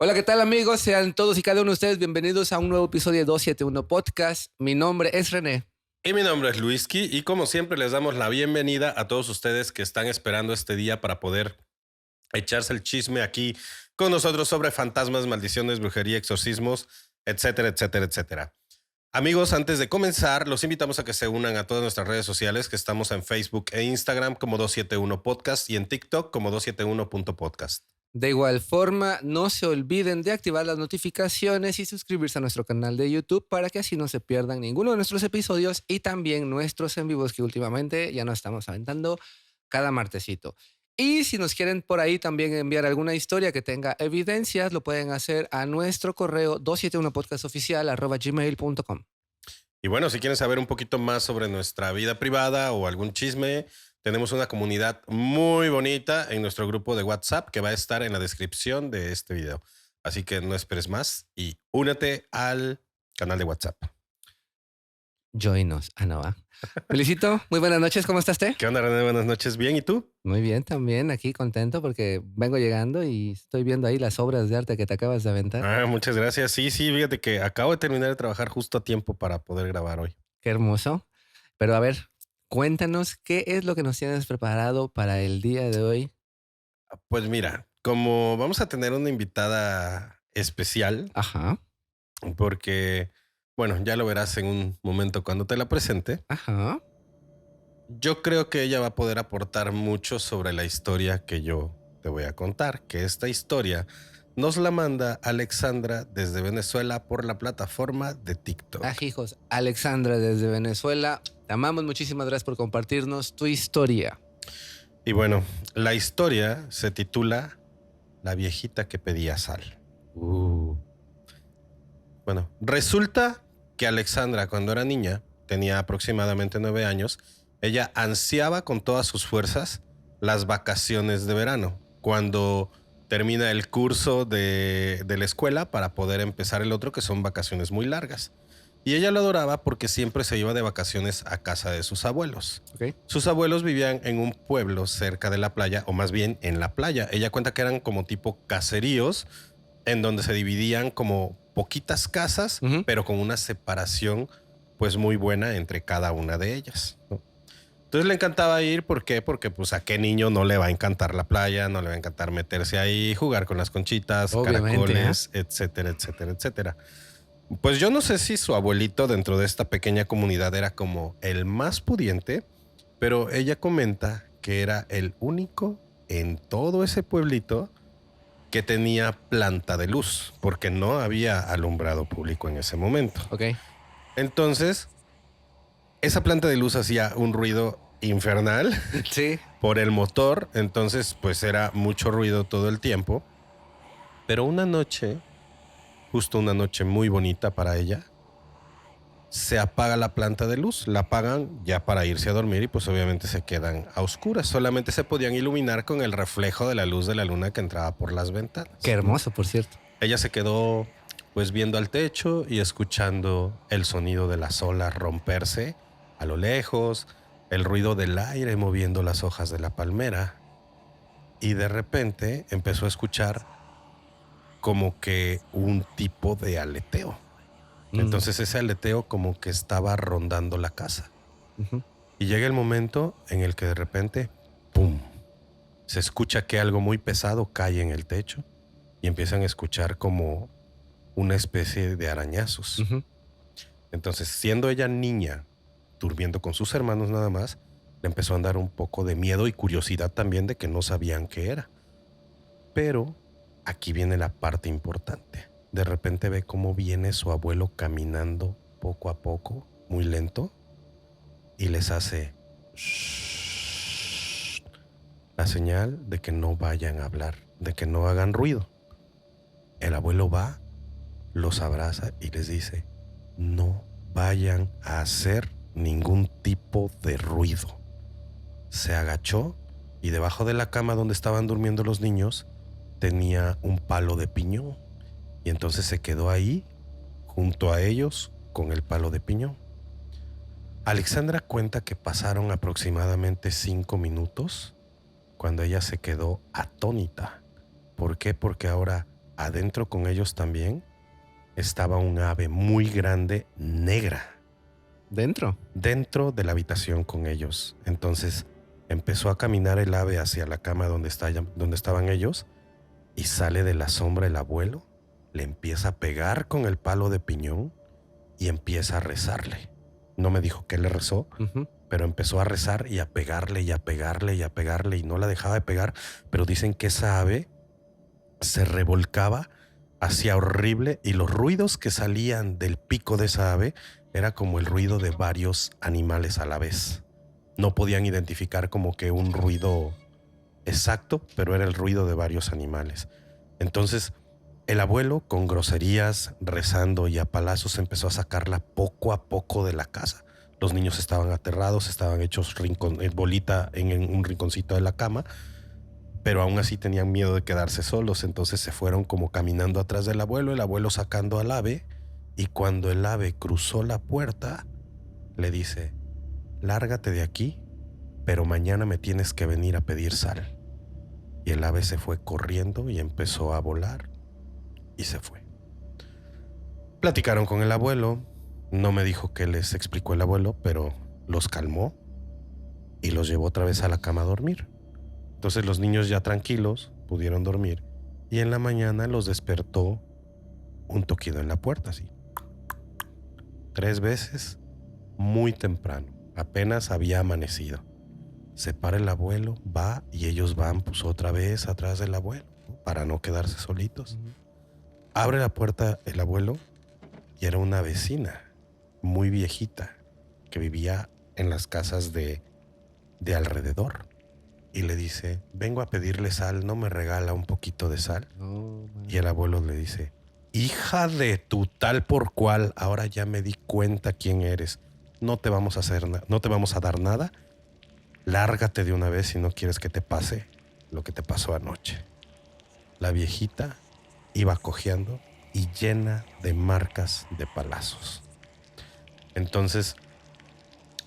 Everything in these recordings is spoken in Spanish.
Hola, ¿qué tal amigos? Sean todos y cada uno de ustedes bienvenidos a un nuevo episodio de 271 Podcast. Mi nombre es René. Y mi nombre es Luiski y como siempre les damos la bienvenida a todos ustedes que están esperando este día para poder echarse el chisme aquí con nosotros sobre fantasmas, maldiciones, brujería, exorcismos, etcétera, etcétera, etcétera. Amigos, antes de comenzar, los invitamos a que se unan a todas nuestras redes sociales, que estamos en Facebook e Instagram como 271 Podcast y en TikTok como 271.podcast. De igual forma, no se olviden de activar las notificaciones y suscribirse a nuestro canal de YouTube para que así no se pierdan ninguno de nuestros episodios y también nuestros en vivos que últimamente ya nos estamos aventando cada martesito. Y si nos quieren por ahí también enviar alguna historia que tenga evidencias, lo pueden hacer a nuestro correo 271podcastoficial@gmail.com. Y bueno, si quieren saber un poquito más sobre nuestra vida privada o algún chisme, tenemos una comunidad muy bonita en nuestro grupo de WhatsApp que va a estar en la descripción de este video. Así que no esperes más y únete al canal de WhatsApp. Joinos. Ah, no, va. Felicito, muy buenas noches, ¿cómo estás, ¿Qué onda, René? Buenas noches. ¿Bien? ¿Y tú? Muy bien, también aquí contento porque vengo llegando y estoy viendo ahí las obras de arte que te acabas de aventar. Muchas gracias. Sí, fíjate que acabo de terminar de trabajar justo a tiempo para poder grabar hoy. Qué hermoso. Pero a ver, cuéntanos qué es lo que nos tienes preparado para el día de hoy. Pues mira, como vamos a tener una invitada especial, Ajá, porque, bueno, ya lo verás en un momento cuando te la presente. ajá. Yo creo que ella va a poder aportar mucho sobre la historia que yo te voy a contar, que esta historia nos la manda Alexandra desde Venezuela por la plataforma de TikTok. Hijos, Alexandra desde Venezuela, te amamos, muchísimas gracias por compartirnos tu historia. Y bueno, la historia se titula La viejita que pedía sal. Bueno, resulta que Alexandra cuando era niña, tenía aproximadamente 9 años, ella ansiaba con todas sus fuerzas las vacaciones de verano, cuando termina el curso de la escuela para poder empezar el otro, que son vacaciones muy largas. Y ella lo adoraba porque siempre se iba de vacaciones a casa de sus abuelos. Ok. Sus abuelos vivían en un pueblo cerca de la playa, o más bien en la playa. Ella cuenta que eran como tipo caseríos, en donde se dividían como poquitas casas, pero con una separación pues muy buena entre cada una de ellas, ¿no? Entonces le encantaba ir, ¿por qué? Porque pues a qué niño no le va a encantar la playa, no le va a encantar meterse ahí, jugar con las conchitas, Obviamente, caracoles, etcétera, etcétera, etcétera. Pues yo no sé si su abuelito dentro de esta pequeña comunidad era como el más pudiente, pero ella comenta que era el único en todo ese pueblito que tenía planta de luz, porque no había alumbrado público en ese momento. Ok. Entonces, esa planta de luz hacía un ruido infernal Sí. por el motor, entonces pues era mucho ruido todo el tiempo. Pero una noche, justo una noche muy bonita para ella, se apaga la planta de luz, la apagan ya para irse a dormir y pues obviamente se quedan a oscuras. Solamente se podían iluminar con el reflejo de la luz de la luna que entraba por las ventanas. Qué hermoso, por cierto. Ella se quedó pues viendo al techo y escuchando el sonido de las olas romperse a lo lejos, el ruido del aire moviendo las hojas de la palmera, y de repente empezó a escuchar como que un tipo de aleteo. Entonces ese aleteo como que estaba rondando la casa. Y llega el momento en el que de repente, ¡pum!, se escucha que algo muy pesado cae en el techo y empiezan a escuchar como una especie de arañazos. Entonces, siendo ella niña, durmiendo con sus hermanos nada más, le empezó a dar un poco de miedo y curiosidad también de que no sabían qué era. Pero aquí viene la parte importante. De repente ve cómo viene su abuelo caminando poco a poco, muy lento, y les hace shh, la señal de que no vayan a hablar, de que no hagan ruido. El abuelo va, los abraza y les dice: no vayan a hacer ningún tipo de ruido. Se agachó y debajo de la cama donde estaban durmiendo los niños tenía un palo de piñón, y entonces se quedó ahí junto a ellos con el palo de piñón. Alexandra cuenta que pasaron aproximadamente 5 minutos cuando ella se quedó atónita. ¿Por qué? Porque ahora adentro con ellos también estaba un ave muy grande, negra, ¿Dentro? dentro de la habitación con ellos. Entonces empezó a caminar el ave hacia la cama donde estaban ellos y sale de la sombra el abuelo, le empieza a pegar con el palo de piñón y empieza a rezarle. No me dijo qué le rezó, Ujú. pero empezó a rezar y a pegarle y a pegarle y a pegarle y no la dejaba de pegar, pero dicen que esa ave se revolcaba hacia horrible y los ruidos que salían del pico de esa ave era como el ruido de varios animales a la vez. No podían identificar como que un ruido exacto, pero era el ruido de varios animales. Entonces, el abuelo, con groserías, rezando y a palazos, empezó a sacarla poco a poco de la casa. Los niños estaban aterrados, estaban hechos bolita en un rinconcito de la cama, pero aún así tenían miedo de quedarse solos. Entonces se fueron como caminando atrás del abuelo, el abuelo sacando al ave, y cuando el ave cruzó la puerta, le dice: lárgate de aquí, pero mañana me tienes que venir a pedir sal. Y el ave se fue corriendo y empezó a volar y se fue. Platicaron con el abuelo, no me dijo qué les explicó el abuelo, pero los calmó y los llevó otra vez a la cama a dormir. Entonces los niños, ya tranquilos, pudieron dormir y en la mañana los despertó un toquido en la puerta, así 3 veces, muy temprano, apenas había amanecido. Se para el abuelo, va y ellos van pues otra vez atrás del abuelo, ¿no? Para no quedarse solitos. Abre la puerta el abuelo y era una vecina muy viejita que vivía en las casas de alrededor. Y le dice: vengo a pedirle sal, ¿no me regala un poquito de sal? No, man. Y el abuelo le dice: hija de tu tal por cual, ahora ya me di cuenta quién eres. No te vamos a hacer no te vamos a dar nada. Lárgate de una vez si no quieres que te pase lo que te pasó anoche. La viejita iba cojeando y llena de marcas de palazos. Entonces,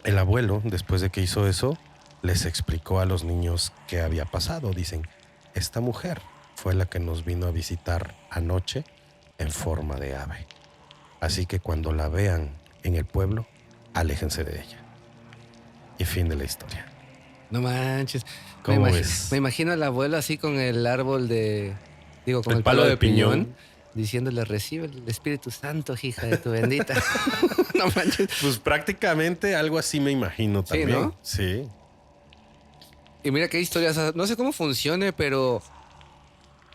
el abuelo, después de que hizo eso, les explicó a los niños qué había pasado. Dicen: esta mujer fue la que nos vino a visitar anoche en forma de ave. Así que cuando la vean en el pueblo, aléjense de ella. Y fin de la historia. No manches. ¿Cómo ves? Me imagino al abuelo así con el árbol con El el palo palo de de piñón, piñón. diciéndole: recibe el Espíritu Santo, hija de tu bendita. No manches. Pues prácticamente algo así me imagino Sí, también. ¿no? Sí. Y mira qué historias, o sea, no sé cómo funcione, pero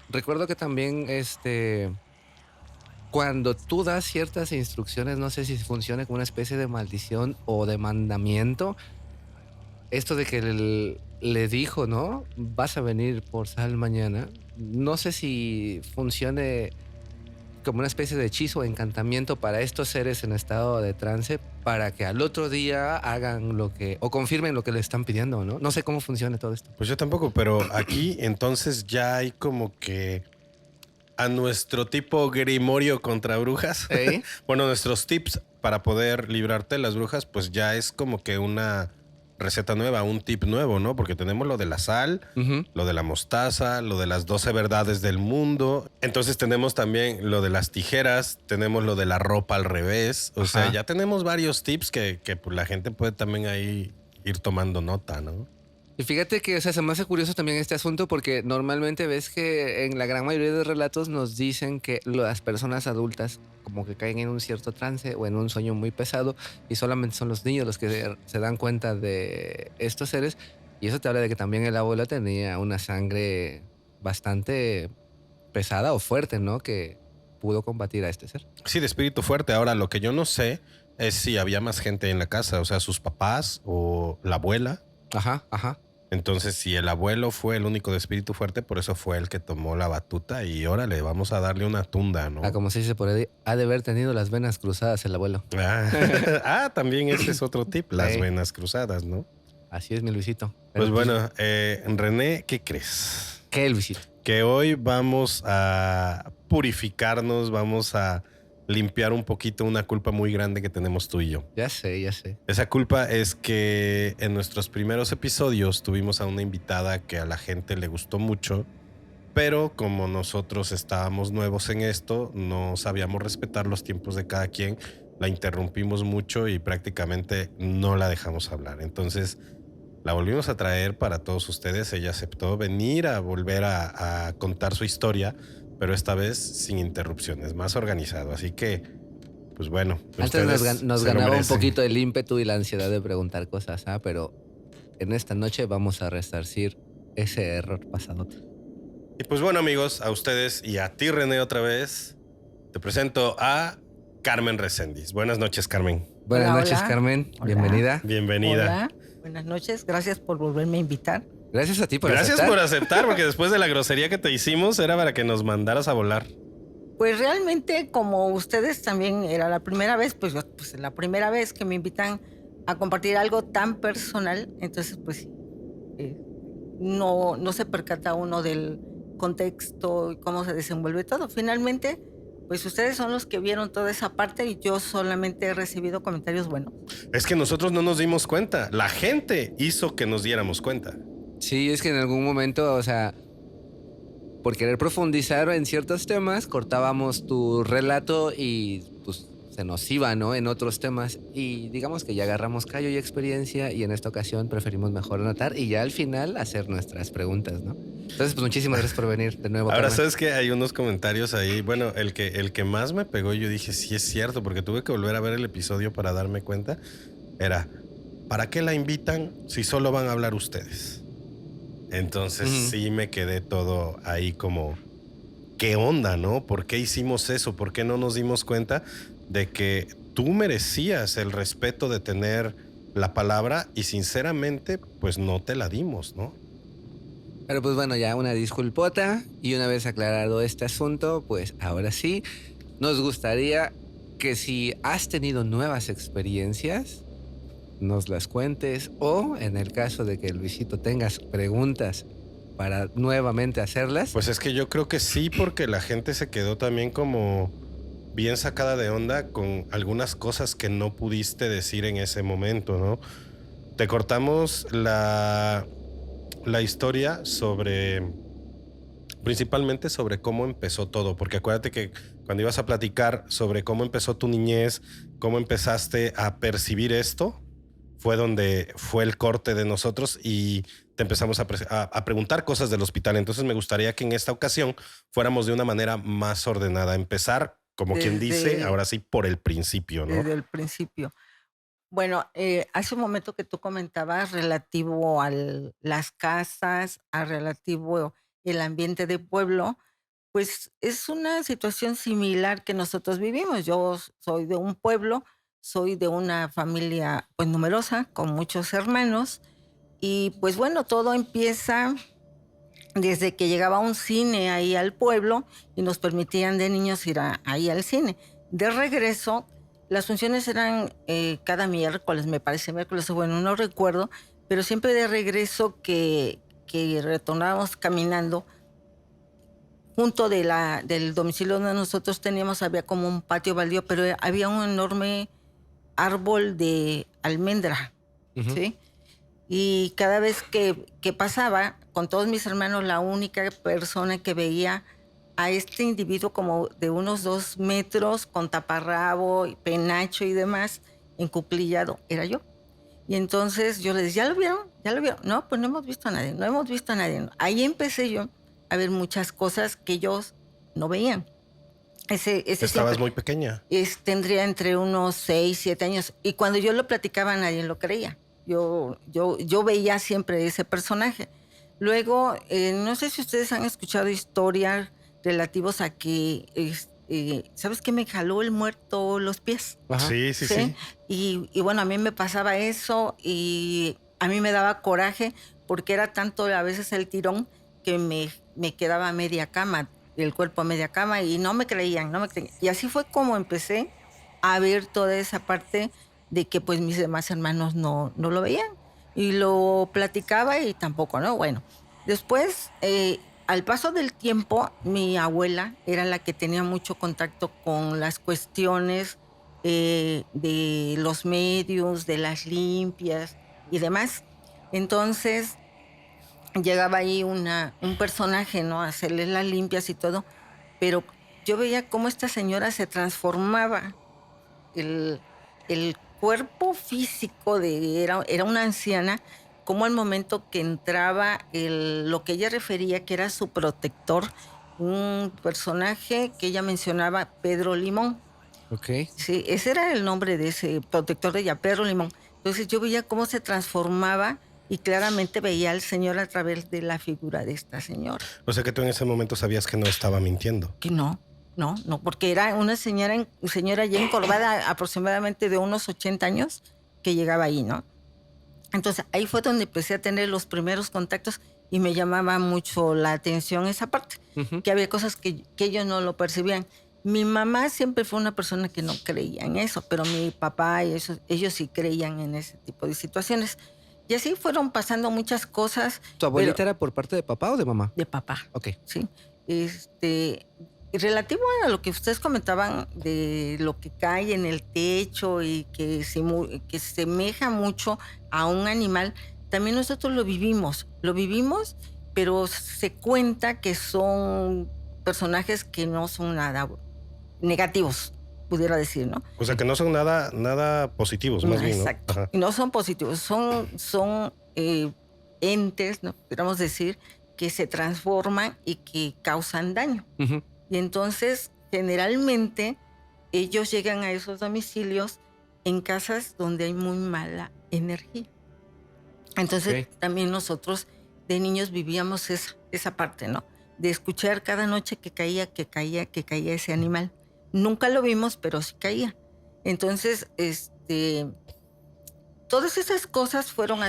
recuerdo que también cuando tú das ciertas instrucciones, no sé si funciona como una especie de maldición o de mandamiento. Esto de que le dijo, ¿no? Vas a venir por sal mañana. No sé si funcione como una especie de hechizo o encantamiento para estos seres en estado de trance para que al otro día hagan o confirmen lo que le están pidiendo, ¿no? No sé cómo funciona todo esto. Pues yo tampoco, pero aquí entonces ya hay como que a nuestro tipo grimorio contra brujas. ¿Eh? Bueno, nuestros tips para poder librarte de las brujas, pues ya es como que una receta nueva, un tip nuevo, ¿no? Porque tenemos lo de la sal, Ujú. lo de la mostaza, lo de las 12 verdades del mundo. Entonces tenemos también lo de las tijeras, tenemos lo de la ropa al revés. O sea, Ajá. ya tenemos varios tips que pues, la gente puede también ahí ir tomando nota, ¿no? Y fíjate que, o sea, se me hace curioso también este asunto porque normalmente ves que en la gran mayoría de relatos nos dicen que las personas adultas como que caen en un cierto trance o en un sueño muy pesado y solamente son los niños los que se dan cuenta de estos seres, y eso te habla de que también el abuelo tenía una sangre bastante pesada o fuerte, ¿no? Que pudo combatir a este ser. Sí, de espíritu fuerte. Ahora, lo que yo no sé es si había más gente en la casa, o sea, sus papás o la abuela. Ajá, ajá. Entonces, si el abuelo fue el único de espíritu fuerte, por eso fue el que tomó la batuta y órale, vamos a darle una tunda, ¿no? Ah, como se dice por ahí, ha de haber tenido las venas cruzadas el abuelo. También ese es otro tip, las Sí. venas cruzadas, ¿no? Así es, mi Luisito. Pues Pero, bueno, René, ¿qué crees? ¿qué, Luisito? Que hoy vamos a purificarnos, vamos a limpiar un poquito una culpa muy grande que tenemos tú y yo. Ya sé, ya sé. Esa culpa es que en nuestros primeros episodios tuvimos a una invitada que a la gente le gustó mucho pero como nosotros estábamos nuevos en esto, no sabíamos respetar los tiempos de cada quien, la interrumpimos mucho y prácticamente no la dejamos hablar. Entonces la volvimos a traer para todos ustedes. Ella aceptó venir a volver a contar su historia, pero esta vez sin interrupciones, más organizado. Así que, pues bueno, Antes ustedes nos se lo ganaba un merecen. poquito el ímpetu y la ansiedad de preguntar cosas, ¿ah? Pero en esta noche vamos a resarcir ese error pasado. Y pues bueno, amigos, a ustedes y a ti, René, otra vez, te presento a Carmen Recendis. Buenas noches, Carmen. Buenas Hola, noches, hola. Carmen. Hola. Bienvenida. Bienvenida. Hola, buenas noches. Gracias por volverme a invitar. Gracias a ti por Gracias aceptar. por aceptar, porque después de la grosería que te hicimos era para que nos mandaras a volar. Pues realmente, como ustedes también era la primera vez, pues la primera vez que me invitan a compartir algo tan personal, entonces pues eh, no se percata uno del contexto y cómo se desenvuelve todo. Finalmente, pues ustedes son los que vieron toda esa parte y yo solamente he recibido comentarios buenos. Es que nosotros no nos dimos cuenta. La gente hizo que nos diéramos cuenta. Sí, es que en algún momento, o sea, por querer profundizar en ciertos temas, cortábamos tu relato y pues se nos iba, ¿no? En otros temas. Y digamos que ya agarramos callo y experiencia y en esta ocasión preferimos mejor anotar y ya al final hacer nuestras preguntas, ¿no? Entonces, pues muchísimas gracias por venir de nuevo. Ahora, Carmen. sabes que hay unos comentarios ahí. Bueno, el que más me pegó, yo dije, sí es cierto, porque tuve que volver a ver el episodio para darme cuenta. Era, ¿para qué la invitan si solo van a hablar ustedes? Entonces sí me quedé todo ahí como, ¿qué onda, no? ¿Por qué hicimos eso? ¿Por qué no nos dimos cuenta de que tú merecías el respeto de tener la palabra y sinceramente pues no te la dimos, ¿no? Pero pues bueno, ya una disculpota y una vez aclarado este asunto, pues ahora sí, nos gustaría que si has tenido nuevas experiencias, nos las cuentes o en el caso de que Luisito tengas preguntas para nuevamente hacerlas. Pues es que yo creo que sí, porque la gente se quedó también como bien sacada de onda con algunas cosas que no pudiste decir en ese momento, ¿no? Te cortamos la historia principalmente sobre cómo empezó todo, porque acuérdate que cuando ibas a platicar sobre cómo empezó tu niñez, cómo empezaste a percibir esto, fue donde fue el corte de nosotros y te empezamos a preguntar cosas del hospital. Entonces me gustaría que en esta ocasión fuéramos de una manera más ordenada, empezar, como quien dice, ahora sí, por el principio, ¿no? Desde el principio. Bueno, hace un momento que tú comentabas relativo a las casas, a relativo el ambiente de pueblo, pues es una situación similar que nosotros vivimos. Yo soy de un pueblo, soy de una familia pues numerosa, con muchos hermanos, y pues bueno, todo empieza desde que llegaba un cine ahí al pueblo y nos permitían de niños ir ahí al cine. De regreso, las funciones eran cada miércoles, me parece, miércoles, bueno, no recuerdo, pero siempre de regreso que retornábamos caminando, junto del domicilio donde nosotros teníamos, había como un patio baldío, pero había un enorme árbol de almendra, ¿sí? Y cada vez que pasaba, con todos mis hermanos, la única persona que veía a este individuo como de unos 2 metros, con taparrabo, penacho y demás, encuclillado, era yo. Y entonces yo les decía, ¿ya lo vieron? ¿Ya lo vieron? No, pues no hemos visto a nadie, no hemos visto a nadie. Ahí empecé yo a ver muchas cosas que ellos no veían. Estabas muy pequeña. Tendría entre unos 6, 7 años. Y cuando yo lo platicaba, nadie lo creía. Yo veía siempre ese personaje. Luego, no sé si ustedes han escuchado historias relativos a que, ¿sabes qué? Me jaló el muerto los pies. Ajá. Sí. Y bueno, a mí me pasaba eso y a mí me daba coraje porque era tanto a veces el tirón que me quedaba a media cama, el cuerpo a media cama y no me creían. Y así fue como empecé a ver toda esa parte de que pues mis demás hermanos no lo veían. Y lo platicaba y tampoco, ¿no? Bueno, después, al paso del tiempo, mi abuela era la que tenía mucho contacto con las cuestiones de los medios, de las limpias y demás. Entonces, llegaba ahí un personaje, ¿no? A hacerle las limpias y todo, pero yo veía cómo esta señora se transformaba. El cuerpo físico era una anciana, como al momento que entraba lo que ella refería que era su protector, un personaje que ella mencionaba, Pedro Limón. Ok. Sí, ese era el nombre de ese protector de ella, Pedro Limón. Entonces yo veía cómo se transformaba y claramente veía al señor a través de la figura de esta señora. O sea que tú en ese momento sabías que no estaba mintiendo. Que no, porque era una señora ya encorvada, aproximadamente de unos 80 años, que llegaba ahí, ¿no? Entonces ahí fue donde empecé a tener los primeros contactos y me llamaba mucho la atención esa parte, Ujú. que había cosas que ellos no lo percibían. Mi mamá siempre fue una persona que no creía en eso, pero mi papá y ellos sí creían en ese tipo de situaciones. Y así fueron pasando muchas cosas. ¿Tu abuelita era por parte de papá o de mamá? De papá. Ok. Sí. Y relativo a lo que ustedes comentaban de lo que cae en el techo y que semeja mucho a un animal, también nosotros lo vivimos, pero se cuenta que son personajes que no son nada negativos, pudiera decir, ¿no? O sea que no son nada positivos, más bien, ¿no? Exacto. Ajá. No son positivos, son entes, ¿no? Podríamos decir, que se transforman y que causan daño. Ujú. Y entonces, generalmente, ellos llegan a esos domicilios en casas donde hay muy mala energía. Entonces, Ok. también nosotros de niños vivíamos esa parte, ¿no? De escuchar cada noche que caía ese animal. Nunca lo vimos, pero sí caía. Entonces, todas esas cosas fueron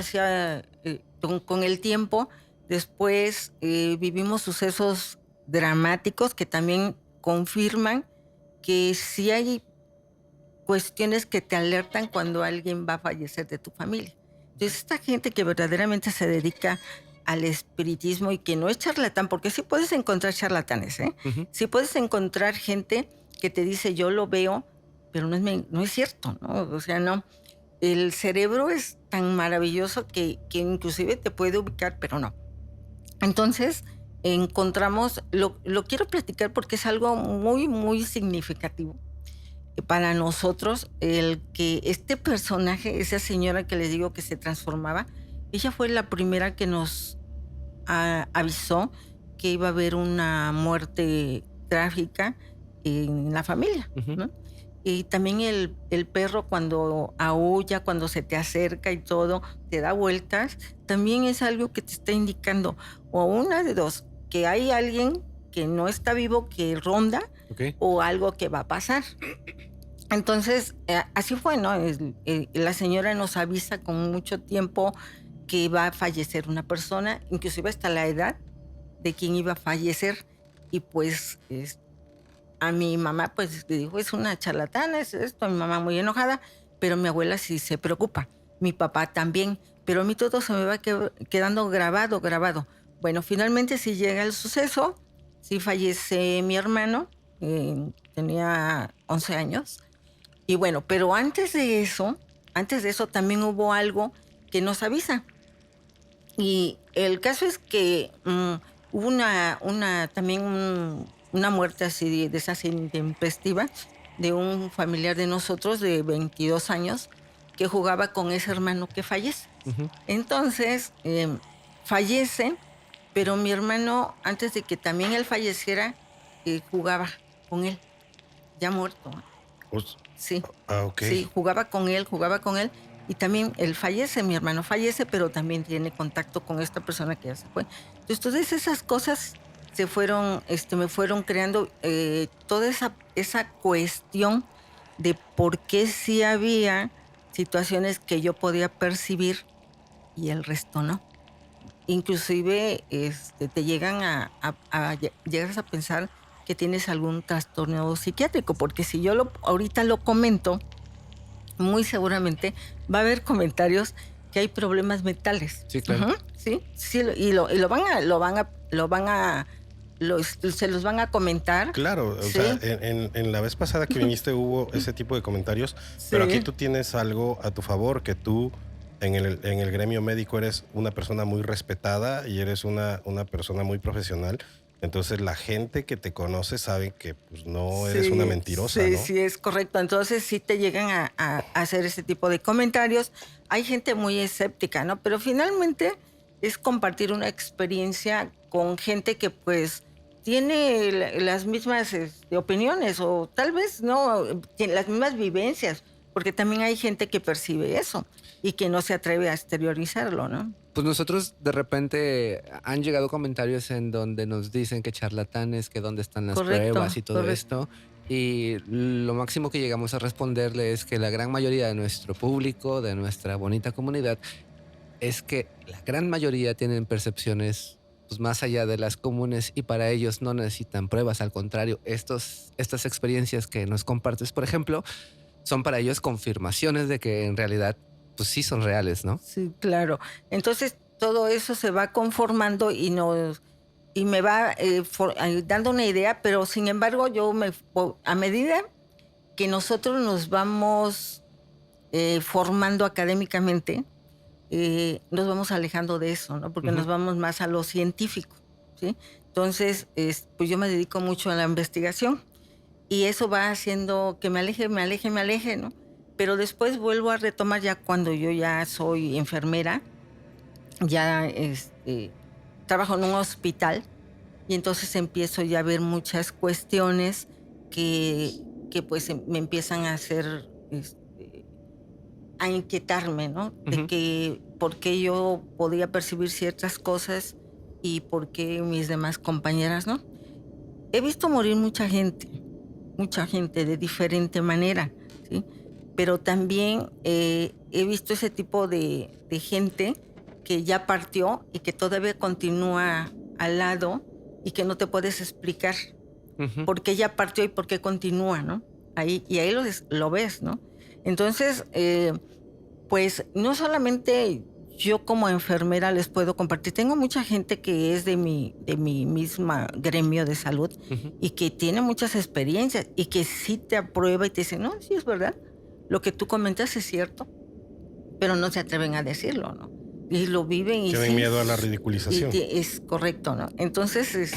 con el tiempo. Después vivimos sucesos dramáticos que también confirman que sí hay cuestiones que te alertan cuando alguien va a fallecer de tu familia. Entonces, esta gente que verdaderamente se dedica al espiritismo y que no es charlatán, porque sí puedes encontrar charlatanes, ¿eh? Ujú. Sí puedes encontrar gente que te dice, yo lo veo, pero no es cierto, ¿no? O sea, no. El cerebro es tan maravilloso que inclusive te puede ubicar, pero no. Entonces, encontramos, lo quiero platicar porque es algo muy, muy significativo para nosotros, el que este personaje, esa señora que les digo que se transformaba, ella fue la primera que nos avisó que iba a haber una muerte trágica en la familia, Ujú. ¿no? Y también el perro cuando aúlla, cuando se te acerca y todo, te da vueltas, también es algo que te está indicando, o una de dos, que hay alguien que no está vivo, que ronda, Ok. o algo que va a pasar. Entonces, así fue, ¿no? La señora nos avisa con mucho tiempo que va a fallecer una persona, inclusive hasta la edad de quien iba a fallecer, y pues a mi mamá pues le dijo, es una charlatana, es esto, mi mamá muy enojada, pero mi abuela sí se preocupa, mi papá también, pero a mí todo se me va quedando grabado. Bueno, finalmente sí llega el suceso, sí fallece mi hermano, tenía 11 años, y bueno, pero antes de eso también hubo algo que nos avisa. Y el caso es que hubo una muerte así de esas intempestivas de un familiar de nosotros de 22 años que jugaba con ese hermano que fallece. Ujú. Entonces, fallece, pero mi hermano, antes de que también él falleciera, jugaba con él, ya muerto. Pues, Sí. ok. Sí, jugaba con él. Y también él fallece, mi hermano fallece, pero también tiene contacto con esta persona que ya se fue. Entonces, todas esas cosas me fueron creando toda esa cuestión de por qué sí había situaciones que yo podía percibir y el resto no. Inclusive te llegan llegas a pensar que tienes algún trastorno psiquiátrico, porque si yo ahorita lo comento, muy seguramente va a haber comentarios que hay problemas mentales. Sí, claro. Ujú, sí, se los van a comentar. Claro, o Sí. sea, en la vez pasada que viniste hubo ese tipo de comentarios, pero aquí Sí. tú tienes algo a tu favor, que tú en el gremio médico eres una persona muy respetada y eres una persona muy profesional. Entonces la gente que te conoce sabe que pues, no eres una mentirosa, sí, ¿no? sí, es correcto. Entonces sí te llegan a hacer ese tipo de comentarios. Hay gente muy escéptica, ¿no? Pero finalmente es compartir una experiencia con gente que pues tiene las mismas opiniones o tal vez no, tiene las mismas vivencias, porque también hay gente que percibe eso y que no se atreve a exteriorizarlo, ¿no? Pues nosotros de repente han llegado comentarios en donde nos dicen que charlatanes, que dónde están las pruebas y todo Correcto. esto. Y lo máximo que llegamos a responderle es que la gran mayoría de nuestro público, de nuestra bonita comunidad, es que la gran mayoría tienen percepciones pues, más allá de las comunes y para ellos no necesitan pruebas. Al contrario, estas experiencias que nos compartes, por ejemplo, son para ellos confirmaciones de que en realidad pues sí son reales, ¿no? Sí, claro. Entonces todo eso se va conformando y me va dando una idea, pero sin embargo a medida que nosotros nos vamos formando académicamente, nos vamos alejando de eso, ¿no? Porque nos vamos más a lo científico, ¿sí? Entonces, pues yo me dedico mucho a la investigación y eso va haciendo que me aleje, ¿no? Pero después vuelvo a retomar ya cuando yo ya soy enfermera, ya trabajo en un hospital y entonces empiezo ya a ver muchas cuestiones que pues me empiezan a hacer, a inquietarme, ¿no? De Ujú. que por qué yo podía percibir ciertas cosas y por qué mis demás compañeras no. He visto morir mucha gente de diferente manera, ¿sí? Pero también he visto ese tipo de gente que ya partió y que todavía continúa al lado y que no te puedes explicar Ujú. por qué ella partió y por qué continúa, ¿no? Ahí, y ahí lo ves, ¿no? Entonces, pues no solamente yo como enfermera les puedo compartir, tengo mucha gente que es de mi misma gremio de salud Ujú. y que tiene muchas experiencias y que sí te aprueba y te dice, no, sí es verdad, lo que tú comentas es cierto, pero no se atreven a decirlo, ¿no? Y lo viven y Tienen sí, miedo a la ridiculización. es correcto, ¿no? Entonces,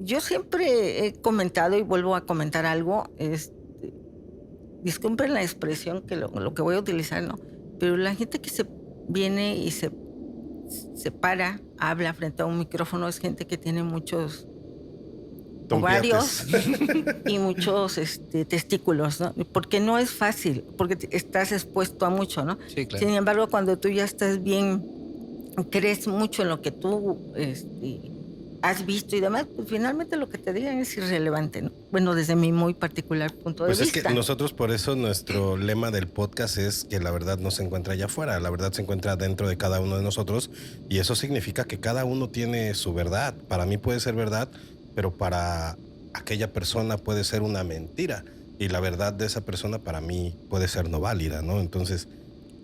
yo siempre he comentado y vuelvo a comentar algo, disculpen la expresión que lo que voy a utilizar, ¿no? Pero la gente que se viene y se para, habla frente a un micrófono, es gente que tiene muchos ovarios Tompiates. y muchos testículos, ¿no? Porque no es fácil, porque estás expuesto a mucho, ¿no? Sí, claro. Sin embargo, cuando tú ya estás bien, crees mucho en lo que tú has visto y demás, pues finalmente lo que te digan es irrelevante, ¿no? Bueno, desde mi muy particular punto Pues de es vista. que nosotros por eso nuestro lema del podcast es que la verdad no se encuentra allá afuera, la verdad se encuentra dentro de cada uno de nosotros y eso significa que cada uno tiene su verdad. Para mí puede ser verdad, pero para aquella persona puede ser una mentira y la verdad de esa persona para mí puede ser no válida, ¿no? Entonces,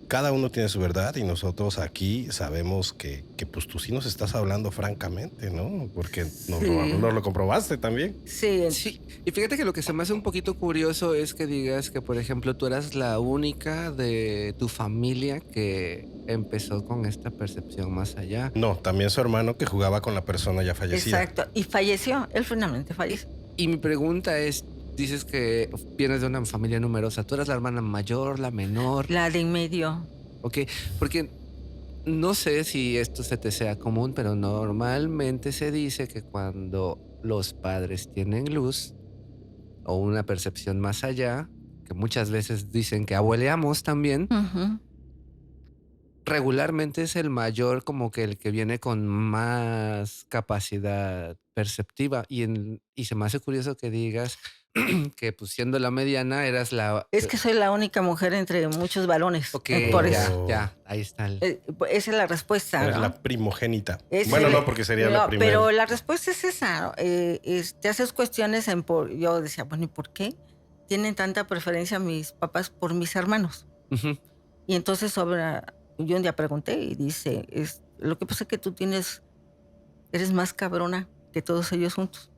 cada uno tiene su verdad y nosotros aquí sabemos que pues tú sí nos estás hablando francamente, ¿no? Porque nos lo comprobaste también. Sí, Sí, y fíjate que lo que se me hace un poquito curioso es que digas que, por ejemplo, tú eras la única de tu familia que empezó con esta percepción más allá. No, también su hermano que jugaba con la persona ya fallecida. exacto. Y falleció, él finalmente falleció. Y mi pregunta es, dices que vienes de una familia numerosa, ¿tú eras la hermana mayor, la menor? La de en medio. Ok, porque no sé si esto se te sea común, pero normalmente se dice que cuando los padres tienen luz o una percepción más allá, que muchas veces dicen que abueleamos también, Ujú. regularmente es el mayor como que el que viene con más capacidad perceptiva y se me hace curioso que digas que pues siendo la mediana eras la... Es que soy la única mujer entre muchos varones. Ok, Por ya, eso. ya, ahí está el... Esa es la respuesta, Eres ¿no? la primogénita. Es Bueno, el- no, porque sería la no, primera. pero la respuesta es esa, ¿no? Te haces cuestiones yo decía, bueno, ¿y por qué tienen tanta preferencia mis papás por mis hermanos? Ujú. Y entonces yo un día pregunté y dice, lo que pasa es que eres más cabrona que todos ellos juntos.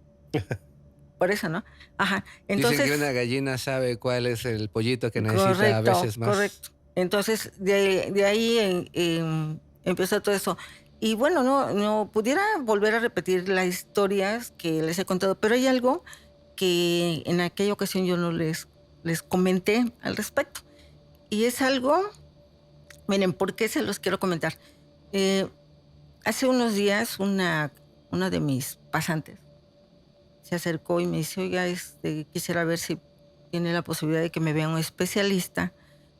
Por eso, ¿no? Ajá. Dicen Entonces, que una gallina sabe cuál es el pollito que necesita a correcto, veces más. correcto. Entonces, de ahí empezó todo eso. Y bueno, no pudiera volver a repetir las historias que les he contado, pero hay algo que en aquella ocasión yo no les comenté al respecto. Y es algo, miren, ¿por qué se los quiero comentar? Hace unos días una de mis pasantes se acercó y me dice, oiga, quisiera ver si tiene la posibilidad de que me vea un especialista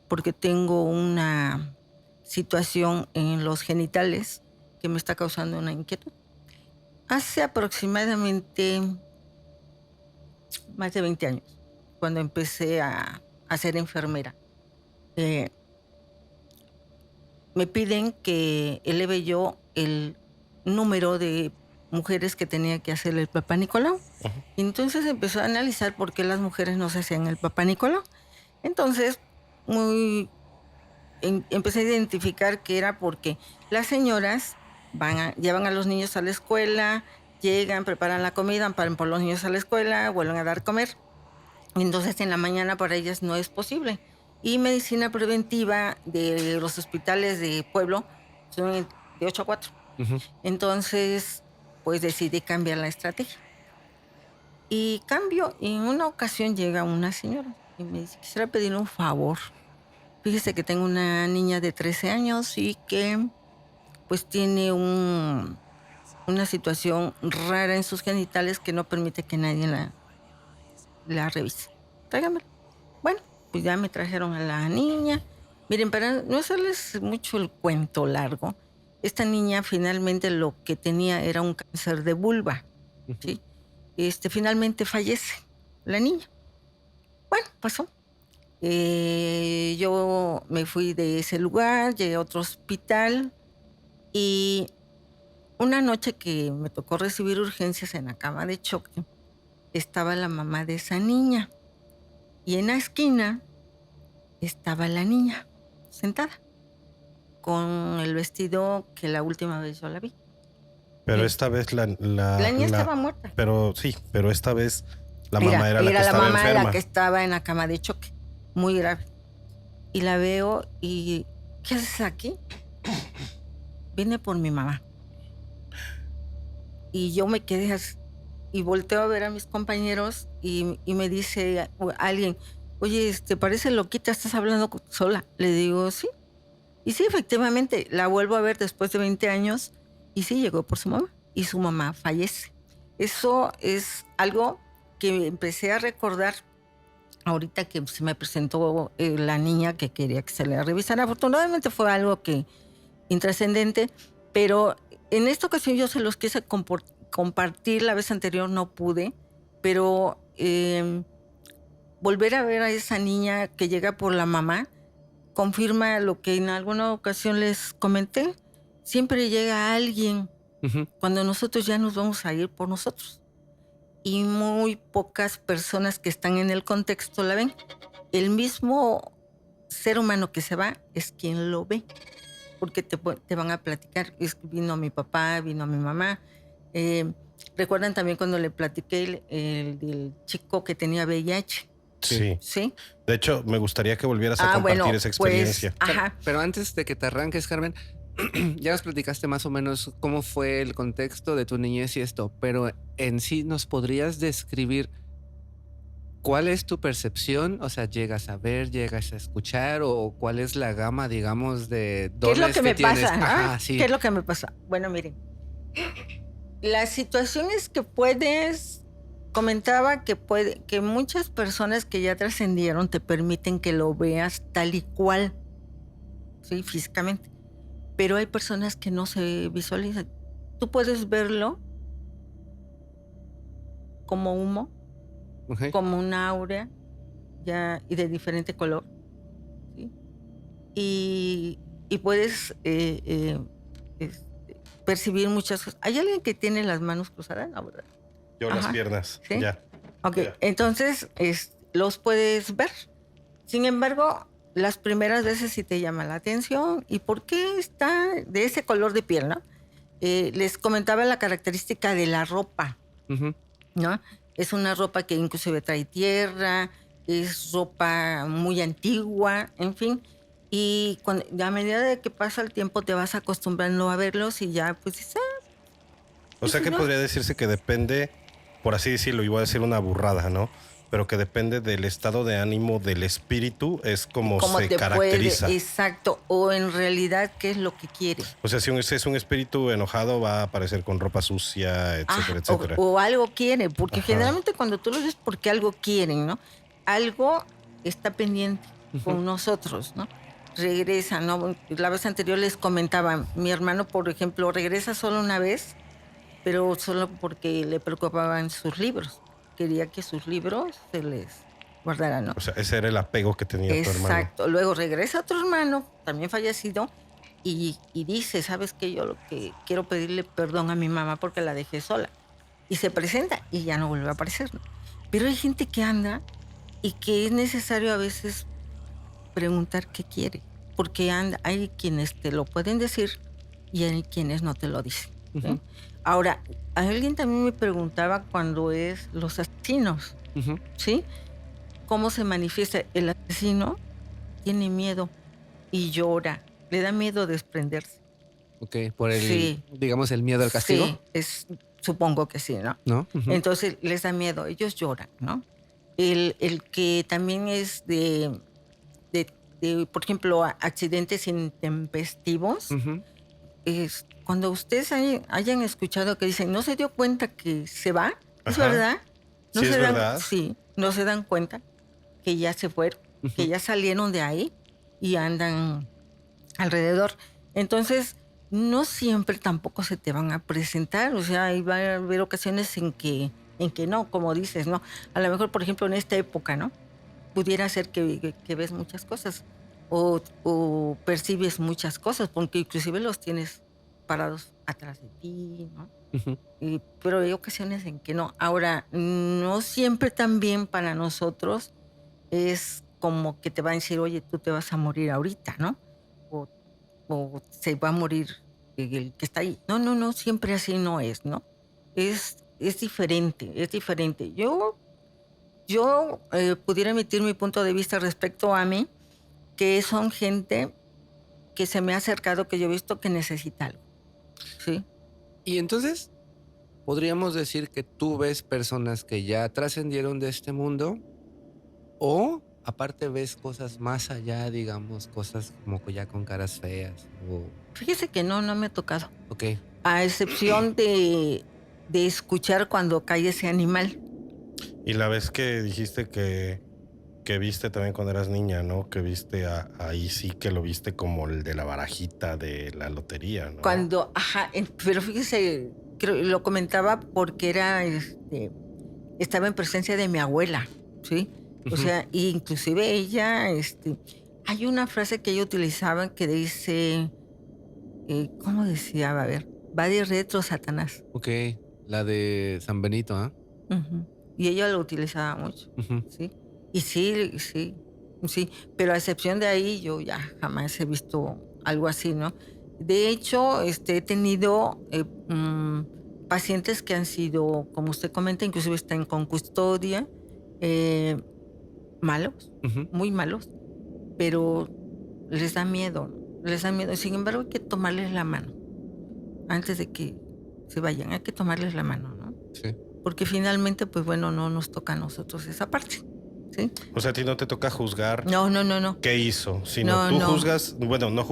porque tengo una situación en los genitales que me está causando una inquietud. Hace aproximadamente más de 20 años, cuando empecé a ser enfermera, me piden que eleve yo el número de mujeres que tenía que hacer el Papá Nicolau. Entonces empezó a analizar por qué las mujeres no se hacían el Papá Nicolau. Entonces, empecé a identificar que era porque las señoras llevan a los niños a la escuela, llegan, preparan la comida, paran por los niños a la escuela, vuelven a dar comer. Entonces en la mañana para ellas no es posible. Y medicina preventiva de los hospitales de pueblo son de 8 a 4. Entonces, pues decidí cambiar la estrategia. Y cambio, y en una ocasión llega una señora y me dice, quisiera pedirle un favor. Fíjese que tengo una niña de 13 años y que pues tiene una situación rara en sus genitales que no permite que nadie la revise. Tráigamela. Bueno, pues ya me trajeron a la niña. Miren, para no hacerles mucho el cuento largo, esta niña finalmente lo que tenía era un cáncer de vulva. ¿Sí? Finalmente fallece la niña. Bueno, pasó. Yo me fui de ese lugar, llegué a otro hospital y una noche que me tocó recibir urgencias en la cama de choque, estaba la mamá de esa niña y en la esquina estaba la niña sentada con el vestido que la última vez yo la vi. Pero esta vez la niña estaba muerta. Pero sí, pero esta vez la mamá era la que estaba enferma. Era la que estaba en la cama de choque, muy grave. Y la veo y, ¿qué haces aquí? Vine por mi mamá. Y yo me quedé así, y volteo a ver a mis compañeros y me dice alguien, oye, parece loquita, estás hablando sola. Le digo, sí. Y sí, efectivamente, la vuelvo a ver después de 20 años y sí, llegó por su mamá y su mamá fallece. Eso es algo que empecé a recordar ahorita que se me presentó la niña que quería que se le revisara. Afortunadamente fue algo intrascendente, pero en esta ocasión yo se los quise compartir. La vez anterior no pude, pero volver a ver a esa niña que llega por la mamá confirma lo que en alguna ocasión les comenté. Siempre llega alguien cuando nosotros ya nos vamos a ir por nosotros. Y muy pocas personas que están en el contexto la ven. El mismo ser humano que se va es quien lo ve, porque te van a platicar. Vino mi papá, vino mi mamá. ¿Recuerdan también cuando le platiqué el chico que tenía VIH? Sí. ¿Sí? De hecho, me gustaría que volvieras a compartir esa experiencia. Pues, ajá. Pero antes de que te arranques, Carmen, ya nos platicaste más o menos cómo fue el contexto de tu niñez y esto, pero en sí nos podrías describir cuál es tu percepción, o sea, llegas a ver, llegas a escuchar, o cuál es la gama, digamos, de dones ¿qué es lo que me tienes? pasa? Ajá, sí. ¿Qué es lo que me pasa? Bueno, miren, la situación es que comentaba que muchas personas que ya trascendieron te permiten que lo veas tal y cual, sí, físicamente. Pero hay personas que no se visualizan. Tú puedes verlo como humo, como una áurea, y de diferente color, ¿sí? Y puedes percibir muchas cosas. ¿Hay alguien que tiene las manos cruzadas? No, ¿verdad? Yo las piernas, ¿sí? ya. Ok, ya. Entonces los puedes ver. Sin embargo, las primeras veces sí te llama la atención. ¿Y por qué está de ese color de piel, no? Les comentaba la característica de la ropa, ¿no? Es una ropa que inclusive trae tierra, es ropa muy antigua, en fin. Y a medida de que pasa el tiempo te vas acostumbrando a verlos y ya pues dices, O sea que no. podría decirse que depende, por así decirlo, y voy a decir una burrada, ¿no? Pero que depende del estado de ánimo del espíritu, es como cómo se te caracteriza. puede, exacto, o en realidad qué es lo que quiere. O sea, si es un espíritu enojado, va a aparecer con ropa sucia, etcétera, etcétera. O algo quiere, porque Ajá. generalmente cuando tú lo ves porque algo quieren, ¿no? Algo está pendiente con nosotros, ¿no? Regresa, ¿no? La vez anterior les comentaba, mi hermano, por ejemplo, regresa solo una vez, pero solo porque le preocupaban sus libros. Quería que sus libros se les guardaran, ¿no? O sea, ese era el apego que tenía tu hermano. Exacto. Luego regresa otro hermano, también fallecido, y dice, ¿sabes qué? Yo lo que quiero pedirle perdón a mi mamá porque la dejé sola. Y se presenta y ya no vuelve a aparecer, ¿no? Pero hay gente que anda y que es necesario a veces preguntar qué quiere, porque hay quienes te lo pueden decir y hay quienes no te lo dicen, ¿sí? Ujú. Ahora, alguien también me preguntaba cuando es los asesinos, Ujú. ¿sí? ¿Cómo se manifiesta? El asesino tiene miedo y llora, le da miedo desprenderse. Ok, por el, Sí. digamos, el miedo al castigo, Sí, supongo que sí, ¿no? ¿no? Ujú. Entonces les da miedo, ellos lloran, ¿no? El que también es por ejemplo, accidentes intempestivos, Ujú. es cuando ustedes hayan escuchado que dicen, no se dio cuenta que se va, ¿es Ajá. verdad? No Sí, se es dan, verdad. sí, no se dan cuenta que ya se fueron, que Ujú. ya salieron de ahí y andan alrededor. Entonces, no siempre tampoco se te van a presentar, o sea, va a haber ocasiones en que no, como dices, ¿no? A lo mejor, por ejemplo, en esta época, ¿no? Pudiera ser que ves muchas cosas o percibes muchas cosas, porque inclusive los tienes parados atrás de ti, ¿no? Ujú. Pero hay ocasiones en que no. Ahora, no siempre también para nosotros es como que te va a decir, oye, tú te vas a morir ahorita, ¿no? O, o se va a morir el que está ahí. No, no, no, siempre así no es, ¿no? Es diferente, es diferente. Yo pudiera emitir mi punto de vista respecto a mí, que son gente que se me ha acercado, que yo he visto que necesita algo, ¿sí? Y entonces, podríamos decir que tú ves personas que ya trascendieron de este mundo o aparte ves cosas más allá, digamos, cosas como que ya con caras feas o... Fíjese que no me ha tocado, Ok, a excepción de escuchar cuando cae ese animal. Y la vez que dijiste que viste también cuando eras niña, ¿no? Que viste ahí sí que lo viste como el de la barajita de la lotería, ¿no? Cuando, ajá, pero fíjese, lo comentaba porque estaba en presencia de mi abuela, ¿sí? O Ujú. sea, inclusive ella, hay una frase que ella utilizaba que dice, ¿cómo decía? A ver, va de retro, Satanás. Ok, la de San Benito, ¿ah? Ujú. Y ella lo utilizaba mucho, Ujú. ¿sí? Y sí, sí, sí, pero a excepción de ahí, yo ya jamás he visto algo así, ¿no? De hecho, he tenido pacientes que han sido, como usted comenta, inclusive están con custodia, eh, malos, Ujú. muy malos, pero les da miedo, ¿no? Les da miedo. Sin embargo, hay que tomarles la mano antes de que se vayan, hay que tomarles la mano, ¿no? Sí. Porque finalmente, pues bueno, no nos toca a nosotros esa parte, ¿sí? O sea, a ti no te toca juzgar No. qué hizo, sino No, tú no. juzgas, bueno, no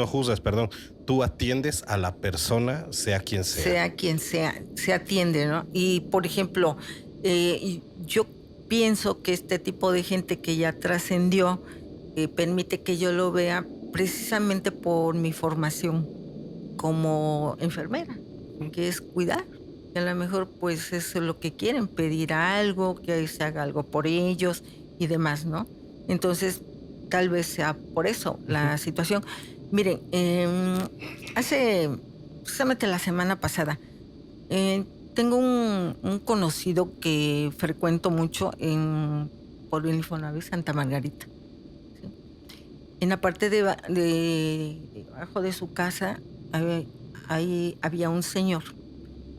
juzgas, perdón, tú atiendes a la persona, sea quien sea. Sea quien sea, se atiende, ¿no? Y por ejemplo, yo pienso que este tipo de gente que ya trascendió permite que yo lo vea precisamente por mi formación como enfermera, que es cuidar. Que a lo mejor pues es lo que quieren, pedir algo, que se haga algo por ellos y demás, ¿no? Entonces, tal vez sea por eso la situación. Miren, hace precisamente la semana pasada, tengo un conocido que frecuento mucho por el Infonavit Santa Margarita. ¿Sí? En la parte debajo de su casa, ahí había un señor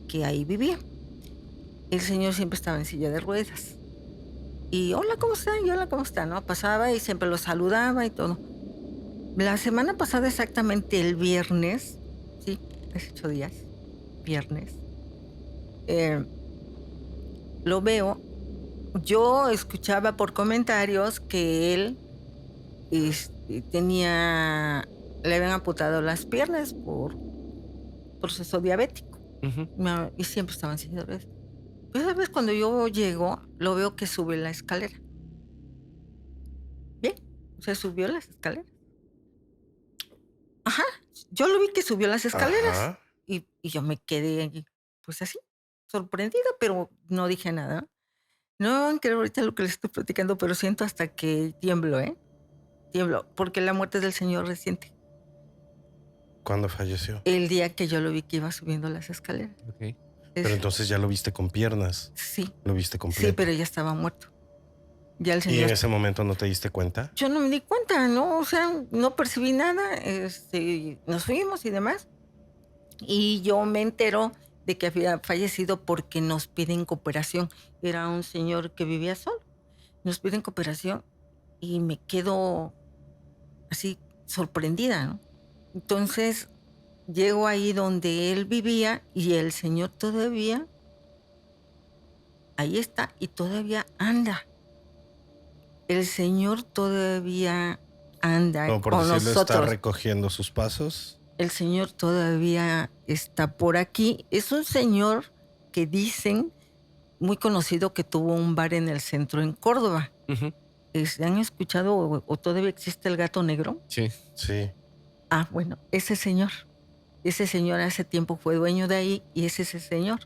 que ahí vivía. El señor siempre estaba en silla de ruedas. Y hola, ¿cómo está? Y hola, ¿cómo está? ¿No? Pasaba y siempre lo saludaba y todo. La semana pasada, exactamente el viernes, sí, hace 8 días, viernes, eh, lo veo. Yo escuchaba por comentarios que él le habían amputado las piernas por proceso diabético. Ujú. Y siempre estaban señores. Pero sabes, cuando yo llego, lo veo que sube la escalera. Bien, se subió las escaleras. Ajá, yo lo vi que subió las escaleras. Ajá. Y yo me quedé allí, pues así, sorprendida, pero no dije nada. No van a creer ahorita lo que les estoy platicando, pero siento hasta que tiemblo, ¿eh? Tiemblo, porque la muerte del Señor reciente. ¿Cuándo falleció? El día que yo lo vi que iba subiendo las escaleras. Ok. Pero entonces ya lo viste con piernas. Sí, Lo viste completo. sí, pero ya estaba muerto. Ya el ¿Y Señor... en ese momento no te diste cuenta? Yo no me di cuenta, ¿no? O sea, no percibí nada. Nos fuimos y demás. Y yo me entero de que había fallecido porque nos piden cooperación. Era un señor que vivía solo. Nos piden cooperación y me quedo así sorprendida, ¿no? Entonces llego ahí donde él vivía y el señor todavía ahí está y todavía anda. El Señor todavía anda Como por con decirlo, está nosotros. recogiendo sus pasos. El Señor todavía está por aquí. Es un señor que dicen, muy conocido, que tuvo un bar en el centro en Córdoba. Ujú. ¿Han escuchado o todavía existe el Gato Negro? Sí. Sí. Ah, bueno, ese señor hace tiempo fue dueño de ahí y es ese señor.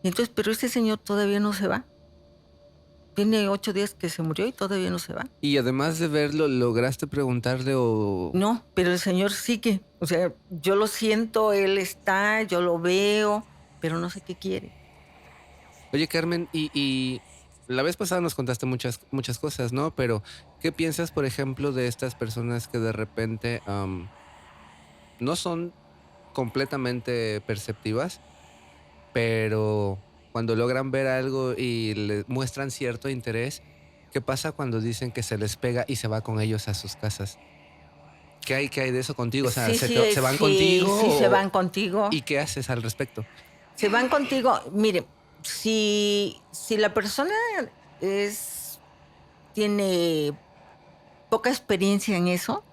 Entonces, pero ese señor todavía no se va. Tiene 8 días que se murió y todavía no se va. Y además de verlo, ¿lograste preguntarle o...? No, pero el Señor sigue. O sea, yo lo siento, Él está, yo lo veo, pero no sé qué quiere. Oye, Carmen, y la vez pasada nos contaste muchas cosas, ¿no? Pero, ¿qué piensas, por ejemplo, de estas personas que de repente no son completamente perceptivas, pero cuando logran ver algo y le muestran cierto interés, ¿qué pasa cuando dicen que se les pega y se va con ellos a sus casas? ¿Qué hay de eso contigo? O sea, Sí, ¿se van contigo? sí, se van contigo. ¿Y qué haces al respecto? Se van contigo. Mire, si la persona tiene poca experiencia en eso,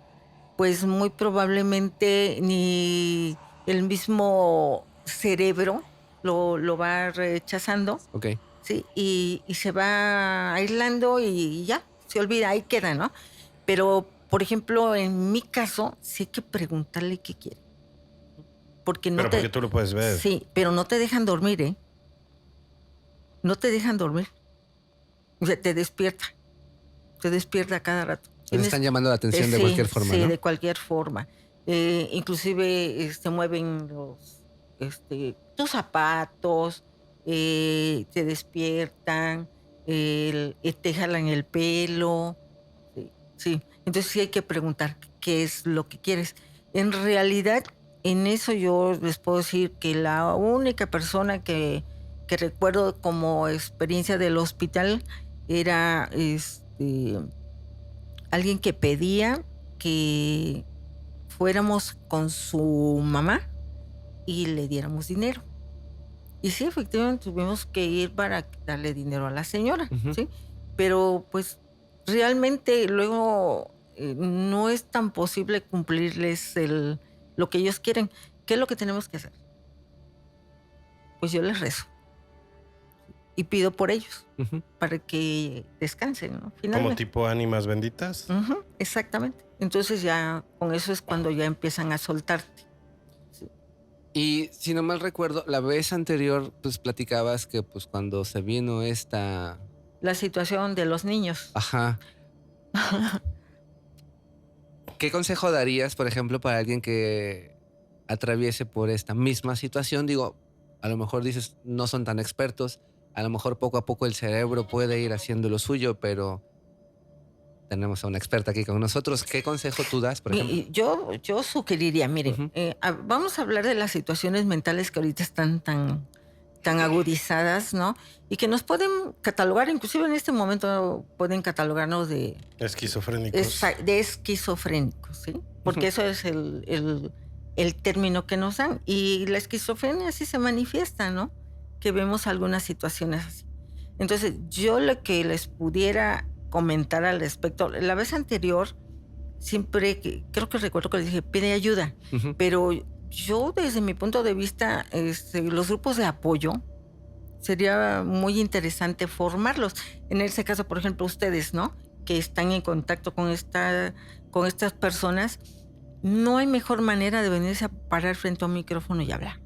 pues muy probablemente ni el mismo cerebro lo va rechazando, Ok. ¿sí? Y se va aislando y ya, se olvida, ahí queda, ¿no? Pero, por ejemplo, en mi caso, sí hay que preguntarle qué quiere. Porque no Pero porque tú lo puedes ver. Sí, pero no te dejan dormir, ¿eh? No te dejan dormir. O sea, te despierta. Te despierta cada rato. Nos están llamando la atención de cualquier forma, sí, ¿no? de cualquier forma. Inclusive mueven tus zapatos, te despiertan, te jalan el pelo. Sí, sí. Entonces sí hay que preguntar qué es lo que quieres. En realidad, en eso yo les puedo decir que la única persona que recuerdo como experiencia del hospital era alguien que pedía que fuéramos con su mamá y le diéramos dinero. Y sí, efectivamente tuvimos que ir para darle dinero a la señora, Ujú. ¿sí? Pero pues realmente luego no es tan posible cumplirles lo que ellos quieren. ¿Qué es lo que tenemos que hacer? Pues yo les rezo y pido por ellos Ujú. para que descansen, ¿no? Como Finalmente. tipo ánimas benditas. Ujú, exactamente. Entonces ya con eso es cuando ya empiezan a soltarte. Y si no mal recuerdo, la vez anterior, pues platicabas que pues cuando se vino esta... La situación de los niños. Ajá. ¿Qué consejo darías, por ejemplo, para alguien que atraviese por esta misma situación? Digo, a lo mejor dices, no son tan expertos, a lo mejor poco a poco el cerebro puede ir haciendo lo suyo, pero tenemos a una experta aquí con nosotros. ¿Qué consejo tú das, por ejemplo? Yo sugeriría, miren, Ujú. vamos a hablar de las situaciones mentales que ahorita están tan agudizadas, ¿no? Y que nos pueden catalogar, inclusive en este momento pueden catalogarnos Esquizofrénicos. de esquizofrénicos, ¿sí? Porque eso es el término que nos dan. Y la esquizofrenia sí se manifiesta, ¿no? Que vemos algunas situaciones así. Entonces, yo lo que les pudiera comentar al respecto, la vez anterior, siempre, creo que recuerdo que les dije, pide ayuda, pero yo desde mi punto de vista, los grupos de apoyo, sería muy interesante formarlos. En ese caso, por ejemplo, ustedes, ¿no? Que están en contacto con estas personas, no hay mejor manera de venirse a parar frente a un micrófono y hablar.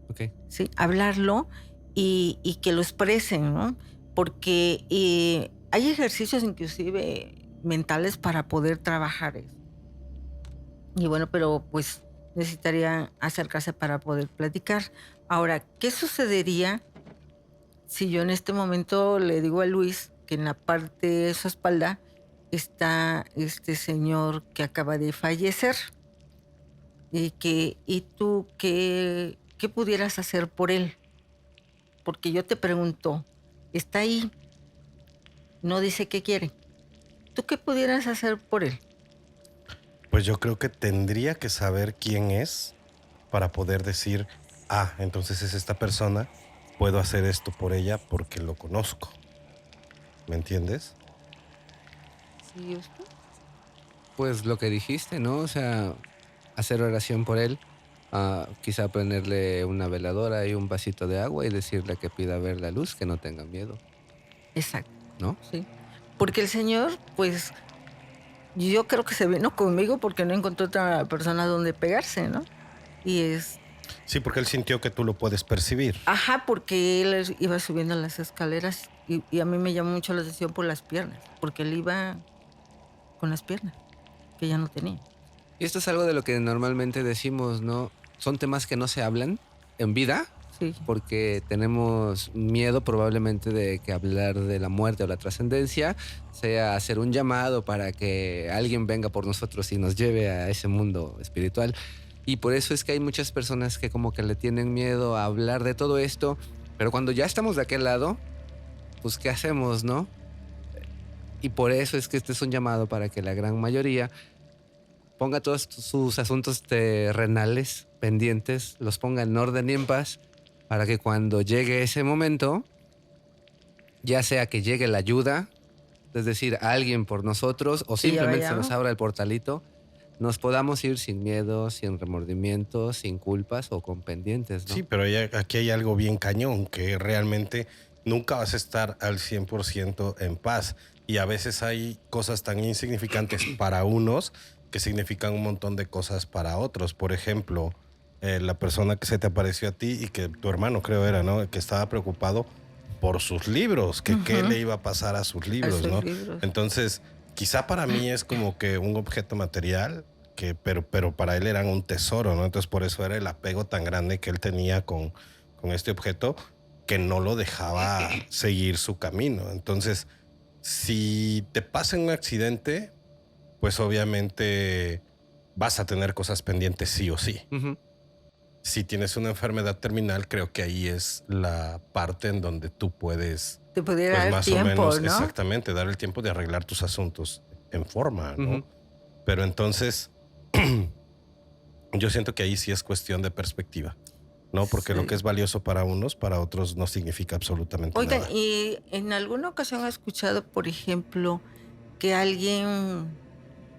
Okay. ¿Sí? Hablarlo y que lo expresen, ¿no? Porque hay ejercicios inclusive mentales para poder trabajar eso. Y bueno, pero pues necesitaría acercarse para poder platicar. Ahora, ¿qué sucedería si yo en este momento le digo a Luis que en la parte de su espalda está este señor que acaba de fallecer? ¿Y tú qué pudieras hacer por él? Porque yo te pregunto, está ahí, no dice qué quiere. ¿Tú qué pudieras hacer por él? Pues yo creo que tendría que saber quién es para poder decir, entonces es esta persona, puedo hacer esto por ella porque lo conozco. ¿Me entiendes? Sí, usted. Pues lo que dijiste, ¿no? O sea, hacer oración por él, quizá ponerle una veladora y un vasito de agua y decirle que pida ver la luz, que no tenga miedo, Exacto, ¿no? sí. Porque el señor, pues, yo creo que se vino conmigo porque no encontró otra persona donde pegarse, ¿no? Y Sí, porque él sintió que tú lo puedes percibir. Ajá, porque él iba subiendo las escaleras y a mí me llamó mucho la atención por las piernas, porque él iba con las piernas, que ya no tenía. Y esto es algo de lo que normalmente decimos, ¿no? Son temas que no se hablan en vida, Sí. porque tenemos miedo probablemente de que hablar de la muerte o la trascendencia sea hacer un llamado para que alguien venga por nosotros y nos lleve a ese mundo espiritual. Y por eso es que hay muchas personas que como que le tienen miedo a hablar de todo esto, pero cuando ya estamos de aquel lado, pues ¿qué hacemos, no? Y por eso es que este es un llamado para que la gran mayoría ponga todos sus asuntos terrenales pendientes, los ponga en orden y en paz, para que cuando llegue ese momento, ya sea que llegue la ayuda, es decir, alguien por nosotros, o Sí, ya simplemente se vayamos. nos abra el portalito, nos podamos ir sin miedo, sin remordimientos, sin culpas o con pendientes, ¿no? Sí, pero aquí hay algo bien cañón, que realmente nunca vas a estar al 100% en paz. Y a veces hay cosas tan insignificantes para unos que significan un montón de cosas para otros. Por ejemplo, la persona que se te apareció a ti y que tu hermano creo era, ¿no? Que estaba preocupado por sus libros, que qué le iba a pasar a sus libros, ¿no? Libros. Entonces, quizá para mí es como que un objeto material, pero para él eran un tesoro, ¿no? Entonces por eso era el apego tan grande que él tenía con este objeto, que no lo dejaba seguir su camino. Entonces, si te pasa un accidente, pues obviamente vas a tener cosas pendientes sí o sí. Ujú. Si tienes una enfermedad terminal, creo que ahí es la parte en donde tú puedes, Te pudiera pues dar más tiempo, o menos, ¿no? exactamente, dar el tiempo de arreglar tus asuntos en forma, ¿no? Ujú. Pero entonces, yo siento que ahí sí es cuestión de perspectiva, ¿no? Porque Sí. lo que es valioso para unos, para otros no significa absolutamente Oigan, nada. y en alguna ocasión he escuchado, por ejemplo, que alguien,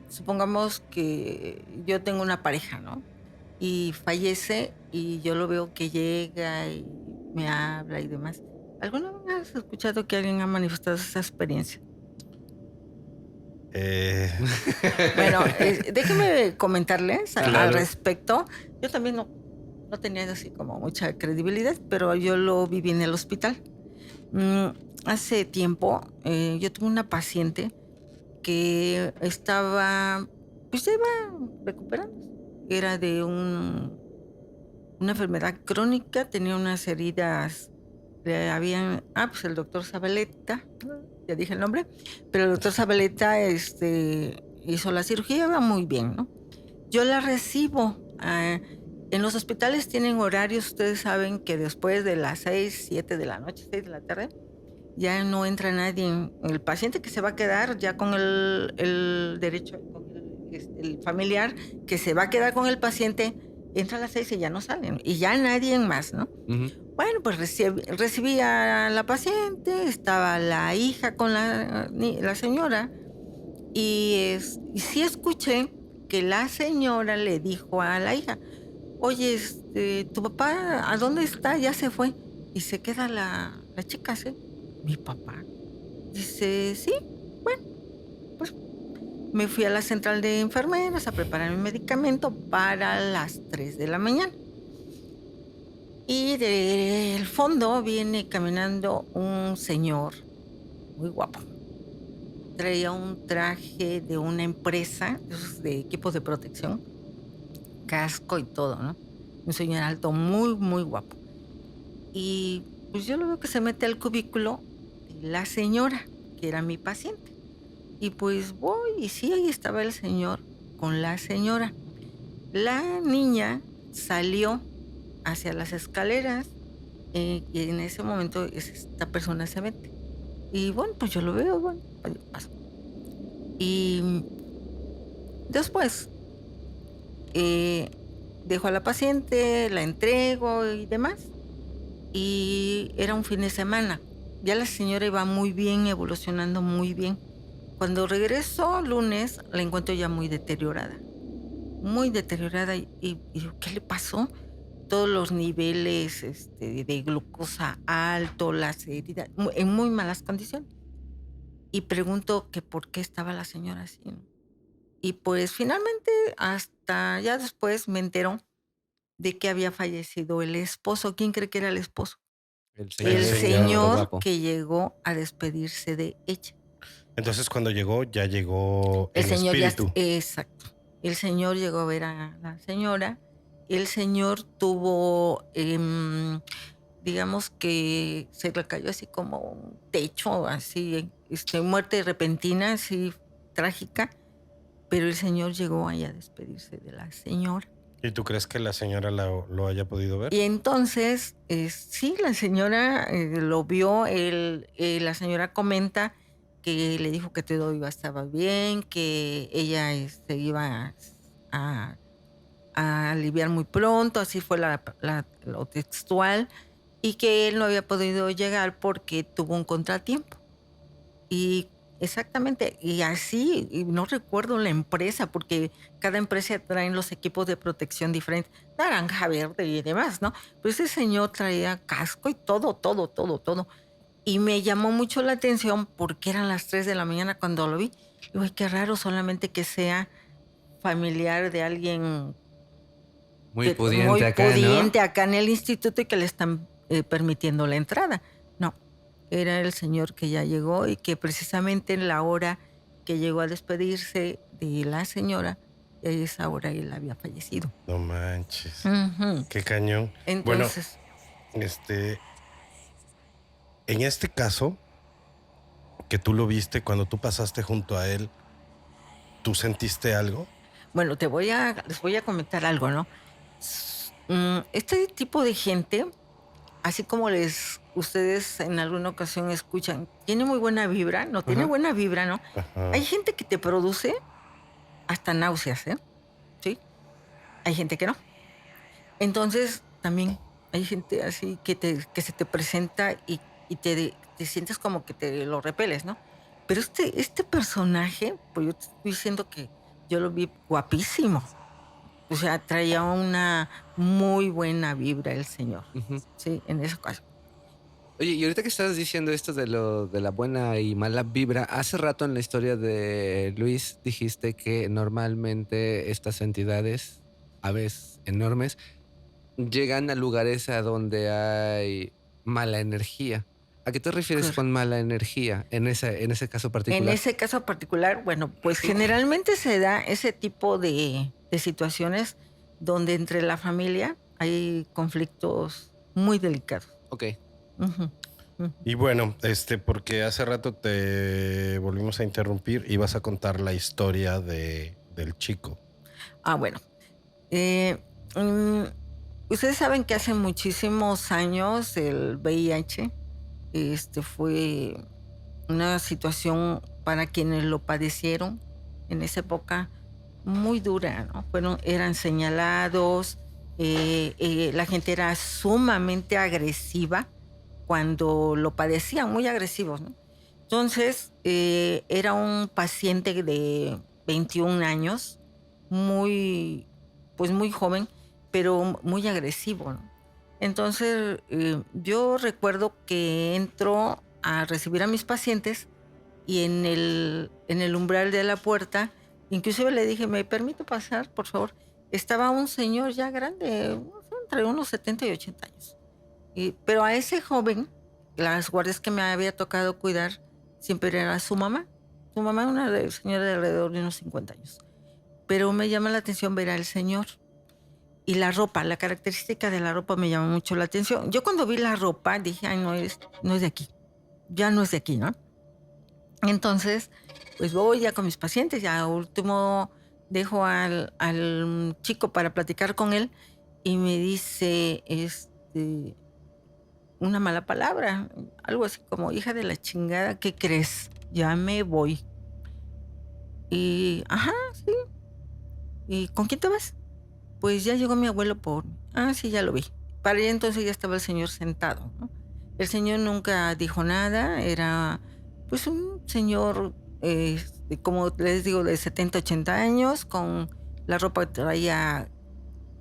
supongamos que yo tengo una pareja, ¿no? Y fallece y yo lo veo que llega y me habla y demás. ¿Alguna vez has escuchado que alguien ha manifestado esa experiencia? Bueno, déjenme comentarles al Claro. respecto. Yo también no tenía así como mucha credibilidad, pero yo lo viví en el hospital. Hace tiempo yo tuve una paciente que estaba, pues ya iba recuperando. Era de una enfermedad crónica, tenía unas heridas, le habían, pues el doctor Zabaleta, ya dije el nombre, pero el doctor Zabaleta hizo la cirugía, iba muy bien, ¿no? Yo la recibo En los hospitales tienen horarios, ustedes saben que después de las 6, 7 de la noche, 6 de la tarde, ya no entra nadie. El paciente que se va a quedar ya con el derecho, con el familiar que se va a quedar con el paciente, entra a las 6 y ya no salen. Y ya nadie más, ¿no? Ujú. Bueno, pues recibí a la paciente, estaba la hija con la señora, y sí escuché que la señora le dijo a la hija: oye, tu papá, ¿a dónde está? Ya se fue. Y se queda la chica, ¿sí? Mi papá. Dice, sí, bueno, pues me fui a la central de enfermeras a preparar mi medicamento para las 3 de la mañana. Y del fondo viene caminando un señor muy guapo. Traía un traje de una empresa, de equipos de protección, casco y todo, ¿no? Un señor alto, muy, muy guapo. Y pues yo lo veo que se mete al cubículo de la señora, que era mi paciente. Y pues voy, y sí, ahí estaba el señor con la señora. La niña salió hacia las escaleras, y en ese momento esta persona se mete. Y bueno, pues yo lo veo, bueno, paso. Y después dejo a la paciente, la entrego y demás. Y era un fin de semana. Ya la señora iba muy bien, evolucionando muy bien. Cuando regreso lunes, la encuentro ya muy deteriorada. Muy deteriorada. Y digo, ¿qué le pasó? Todos los niveles de glucosa alto, las heridas, en muy malas condiciones. Y pregunto que por qué estaba la señora así, ¿no? Y pues finalmente, hasta ya después me entero de que había fallecido el esposo. ¿Quién cree que era el esposo? El El señor señor guapo. que llegó a despedirse de ella. Entonces cuando llegó, ya llegó El en señor espíritu. exacto. El señor llegó a ver a la señora. El señor tuvo, digamos que se le cayó así como un techo, así, muerte repentina, así trágica. Pero el señor llegó ahí a despedirse de la señora. ¿Y tú crees que la señora lo haya podido ver? Y entonces, sí, la señora lo vio, la señora comenta que le dijo que todo estaba bien, que ella iba a aliviar muy pronto, así fue lo textual, y que él no había podido llegar porque tuvo un contratiempo. Y exactamente, y así, y no recuerdo la empresa, porque cada empresa trae los equipos de protección diferentes, naranja, verde y demás, ¿no? Pero ese señor traía casco y todo, todo, todo, todo. Y me llamó mucho la atención porque eran las 3 de la mañana cuando lo vi. Digo, ay, qué raro, solamente que sea familiar de alguien Muy muy pudiente acá, ¿no? pudiente acá en el instituto y que le están permitiendo la entrada. No, era el señor que ya llegó y que precisamente en la hora que llegó a despedirse de la señora, a esa hora él había fallecido. No manches. Ujú. Qué cañón. Entonces, En este caso, que tú lo viste cuando tú pasaste junto a él, ¿tú sentiste algo? bueno, les voy a comentar algo, ¿no? Este tipo de gente, así como ustedes en alguna ocasión escuchan, tiene muy buena vibra, no tiene Ajá. buena vibra, ¿no? Ajá. Hay gente que te produce hasta náuseas, ¿eh? ¿Sí? Hay gente que no. Entonces, también hay gente así que se te presenta y te sientes como que te lo repeles, ¿no? Pero este personaje, pues yo te estoy diciendo que yo lo vi guapísimo. O sea, traía una muy buena vibra el señor, Ujú. sí, en ese caso. Oye, y ahorita que estás diciendo esto de la buena y mala vibra, hace rato en la historia de Luis dijiste que normalmente estas entidades, aves enormes, llegan a lugares a donde hay mala energía. ¿A qué te refieres Correcto. con mala energía en ese caso En particular? ese caso particular, bueno, pues generalmente se da ese tipo de situaciones donde entre la familia hay conflictos muy delicados. Ok. Ujú, ujú. Y bueno, porque hace rato te volvimos a interrumpir y vas a contar la historia del chico. Bueno. Eh, mm, Ustedes saben que hace muchísimos años el VIH fue una situación para quienes lo padecieron en esa época muy dura, ¿no? Eran señalados, la gente era sumamente agresiva cuando lo padecían, muy agresivos, ¿no? Entonces, era un paciente de 21 años, muy, pues muy joven, pero muy agresivo, ¿no? Entonces, yo recuerdo que entro a recibir a mis pacientes y en el umbral de la puerta, inclusive le dije, ¿me permite pasar, por favor? Estaba un señor ya grande, entre unos 70 y 80 años. Pero a ese joven, las guardias que me había tocado cuidar, siempre era su mamá. Su mamá, una señora de alrededor de unos 50 años. Pero me llama la atención ver al señor. Y la ropa, la característica de la ropa me llamó mucho la atención. Yo cuando vi la ropa dije, ay, no es de aquí. Ya no es de aquí, ¿no? Entonces, pues voy ya con mis pacientes, ya último dejo al chico para platicar con él y me dice una mala palabra, algo así como, hija de la chingada, ¿qué crees? Ya me voy. Y, ajá, sí. ¿Y con quién te vas? Pues ya llegó mi abuelo por... Ah, sí, ya lo vi. Para allá entonces ya estaba el señor sentado, ¿no? El señor nunca dijo nada, era pues un señor, como les digo, de 70, 80 años, con la ropa que traía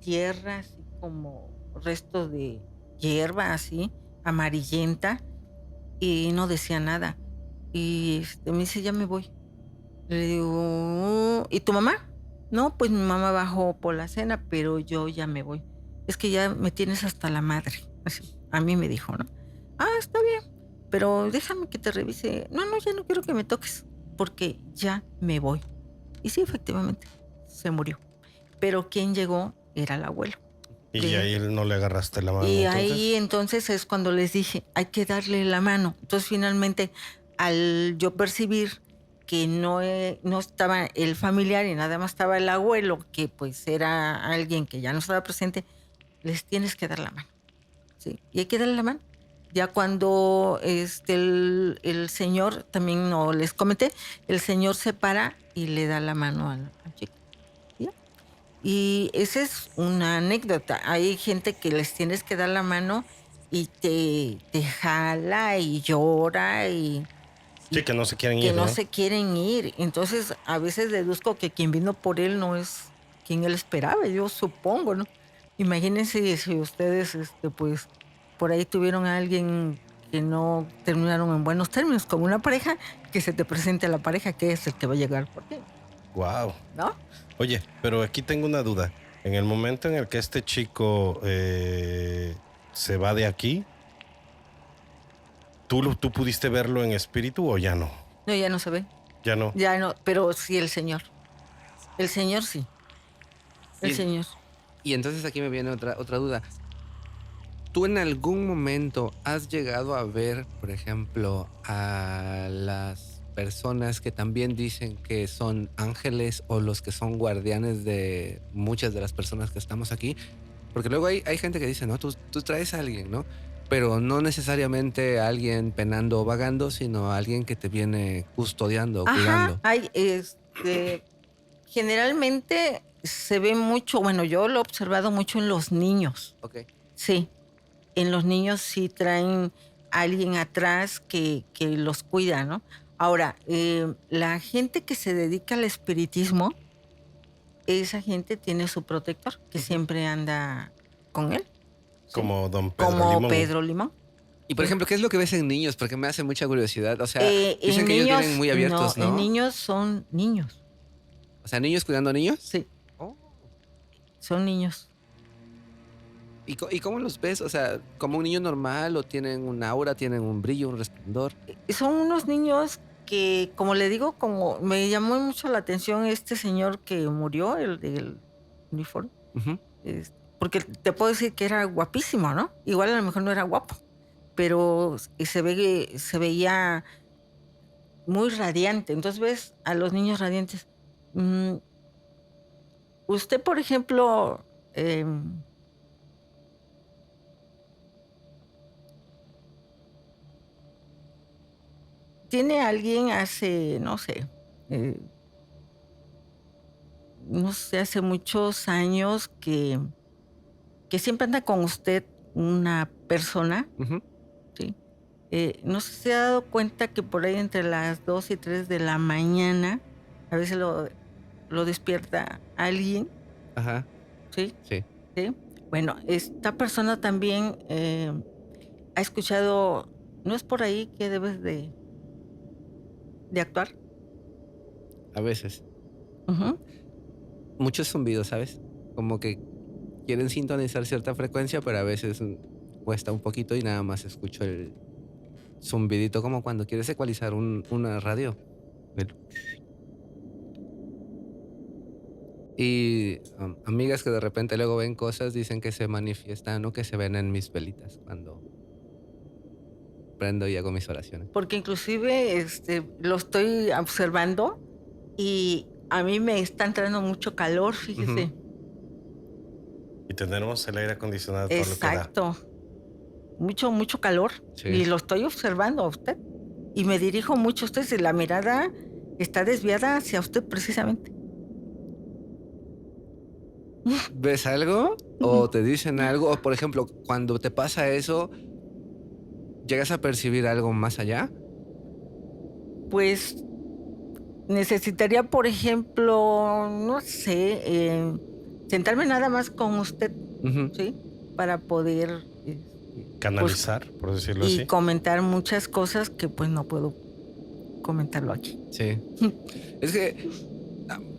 tierra, así como restos de hierba, así, amarillenta, y no decía nada. Y me dice, ya me voy. Le digo, ¿y tu mamá? No, pues mi mamá bajó por la cena, pero yo ya me voy. Es que ya me tienes hasta la madre. Así, a mí me dijo, ¿no? Ah, está bien, pero déjame que te revise. No, ya no quiero que me toques, porque ya me voy. Y sí, efectivamente, se murió. Pero quien llegó era el abuelo. Y ahí no le agarraste la mano. Y ahí entonces es cuando les dije, hay que darle la mano. Entonces finalmente, al yo percibir que no estaba el familiar y nada más estaba el abuelo, que pues era alguien que ya no estaba presente, les tienes que dar la mano. ¿Sí? Y hay que darle la mano. Ya cuando el señor, también no les comenté, el señor se para y le da la mano al chico. ¿Ya? Y esa es una anécdota. Hay gente que les tienes que dar la mano y te jala y llora y... Sí, que no se quieren ir. Que no se quieren ir. Entonces, a veces deduzco que quien vino por él no es quien él esperaba, yo supongo, ¿no? Imagínense si ustedes, pues, por ahí tuvieron a alguien que no terminaron en buenos términos, como una pareja, que se te presente a la pareja que es el que va a llegar por ti. Wow. ¿No? Oye, pero aquí tengo una duda. En el momento en el que este chico se va de aquí, ¿tú pudiste verlo en espíritu o ya no? No, ya no se ve. Ya no. Ya no, pero sí el señor. El señor sí. El señor. Y entonces aquí me viene otra duda. ¿Tú en algún momento has llegado a ver, por ejemplo, a las personas que también dicen que son ángeles o los que son guardianes de muchas de las personas que estamos aquí? Porque luego hay gente que dice, no, tú traes a alguien, ¿no? Pero no necesariamente a alguien penando o vagando, sino a alguien que te viene custodiando o cuidando. Generalmente se ve mucho, bueno, yo lo he observado mucho en los niños. Ok. Sí, en los niños sí traen a alguien atrás que los cuida, ¿no? Ahora, la gente que se dedica al espiritismo, esa gente tiene su protector, que siempre anda con él. ¿Sí? Como don Pedro Limón. Como Pedro Limón. Y por ejemplo, ¿qué es lo que ves en niños? Porque me hace mucha curiosidad. O sea, dicen que ellos vienen muy abiertos, ¿no? En niños son niños. O sea, ¿niños cuidando a niños? Sí. Oh. Son niños. ¿Y cómo los ves? O sea, ¿como un niño normal o tienen un aura, tienen un brillo, un resplandor? Son unos niños que, como le digo, como me llamó mucho la atención este señor que murió, el del uniforme. Uh-huh. Porque te puedo decir que era guapísimo, ¿no? Igual a lo mejor no era guapo, pero se veía muy radiante. Entonces ves a los niños radiantes. Usted, por ejemplo, tiene alguien hace, hace muchos años que siempre anda con usted una persona, Ujú. ¿sí? No sé si se ha dado cuenta que por ahí entre las 2 y 3 de la mañana a veces lo despierta alguien, Ajá, ¿sí? sí. ¿Sí? Bueno, esta persona también ha escuchado, ¿no es por ahí que debes de actuar? A veces. Ujú. Muchos zumbidos, ¿sabes? Como que quieren sintonizar cierta frecuencia, pero a veces cuesta un poquito y nada más escucho el zumbidito como cuando quieres ecualizar una radio. El- Y amigas que de repente luego ven cosas dicen que se manifiestan o que se ven en mis velitas cuando prendo y hago mis oraciones. Porque inclusive lo estoy observando y a mí me está entrando mucho calor, Ujú. fíjese. Y tenemos el aire acondicionado todo lo que da. Exacto, mucho, mucho calor. Sí. Y lo estoy observando a usted. Y me dirijo mucho a usted, si la mirada está desviada hacia usted precisamente. ¿Ves algo? ¿O te dicen algo? O por ejemplo, cuando te pasa eso, ¿llegas a percibir algo más allá? Pues necesitaría, por ejemplo, no sé, sentarme nada más con usted, Ujú. ¿sí? Para poder, pues, Canalizar, por decirlo y así. comentar muchas cosas que pues no puedo comentarlo aquí. Sí. Es que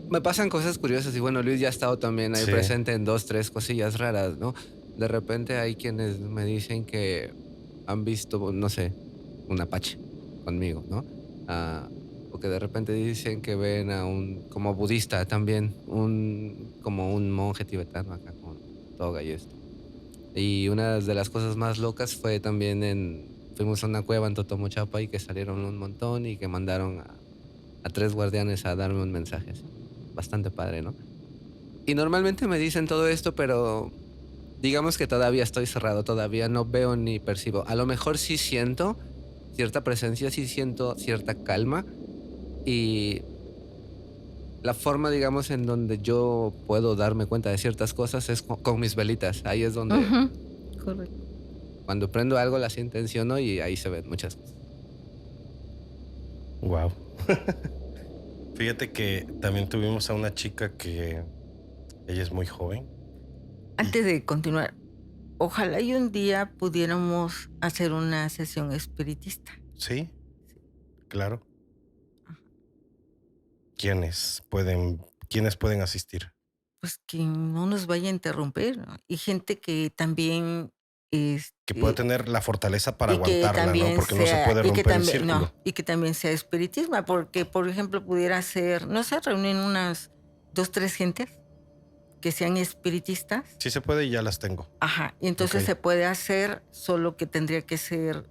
me pasan cosas curiosas y bueno, Luis ya ha estado también ahí Sí. presente en 2, 3 cosillas raras, ¿no? De repente hay quienes me dicen que han visto, no sé, un apache conmigo, ¿no? Ah, o que de repente dicen que ven a un, como budista también, como un monje tibetano acá con toga y esto. Y una de las cosas más locas fue también fuimos a una cueva en Totomochapa y que salieron un montón y que mandaron a 3 guardianes a darme un mensaje así. Bastante padre, ¿no? Y normalmente me dicen todo esto, pero digamos que todavía estoy cerrado, todavía no veo ni percibo. A lo mejor sí siento cierta presencia, sí siento cierta calma y la forma, digamos, en donde yo puedo darme cuenta de ciertas cosas es con mis velitas. Ahí es donde Ujú, correcto. cuando prendo algo las intenciono y ahí se ven muchas cosas. Wow. Fíjate que también tuvimos a una chica que ella es muy joven. Antes de continuar, ojalá y un día pudiéramos hacer una sesión espiritista. Sí, claro. ¿Quiénes pueden asistir? Pues que no nos vaya a interrumpir, ¿no? Y gente que también, Que pueda este, tener la fortaleza para y que aguantarla, ¿no? también Porque no se sea, puede y que romper el también, no, círculo. y que también sea espiritismo, porque, por ejemplo, pudiera ser, no sé, reunir unas 2, 3 gentes que sean espiritistas. Sí se puede y ya las tengo. Ajá, y entonces Ok. se puede hacer, solo que tendría que ser,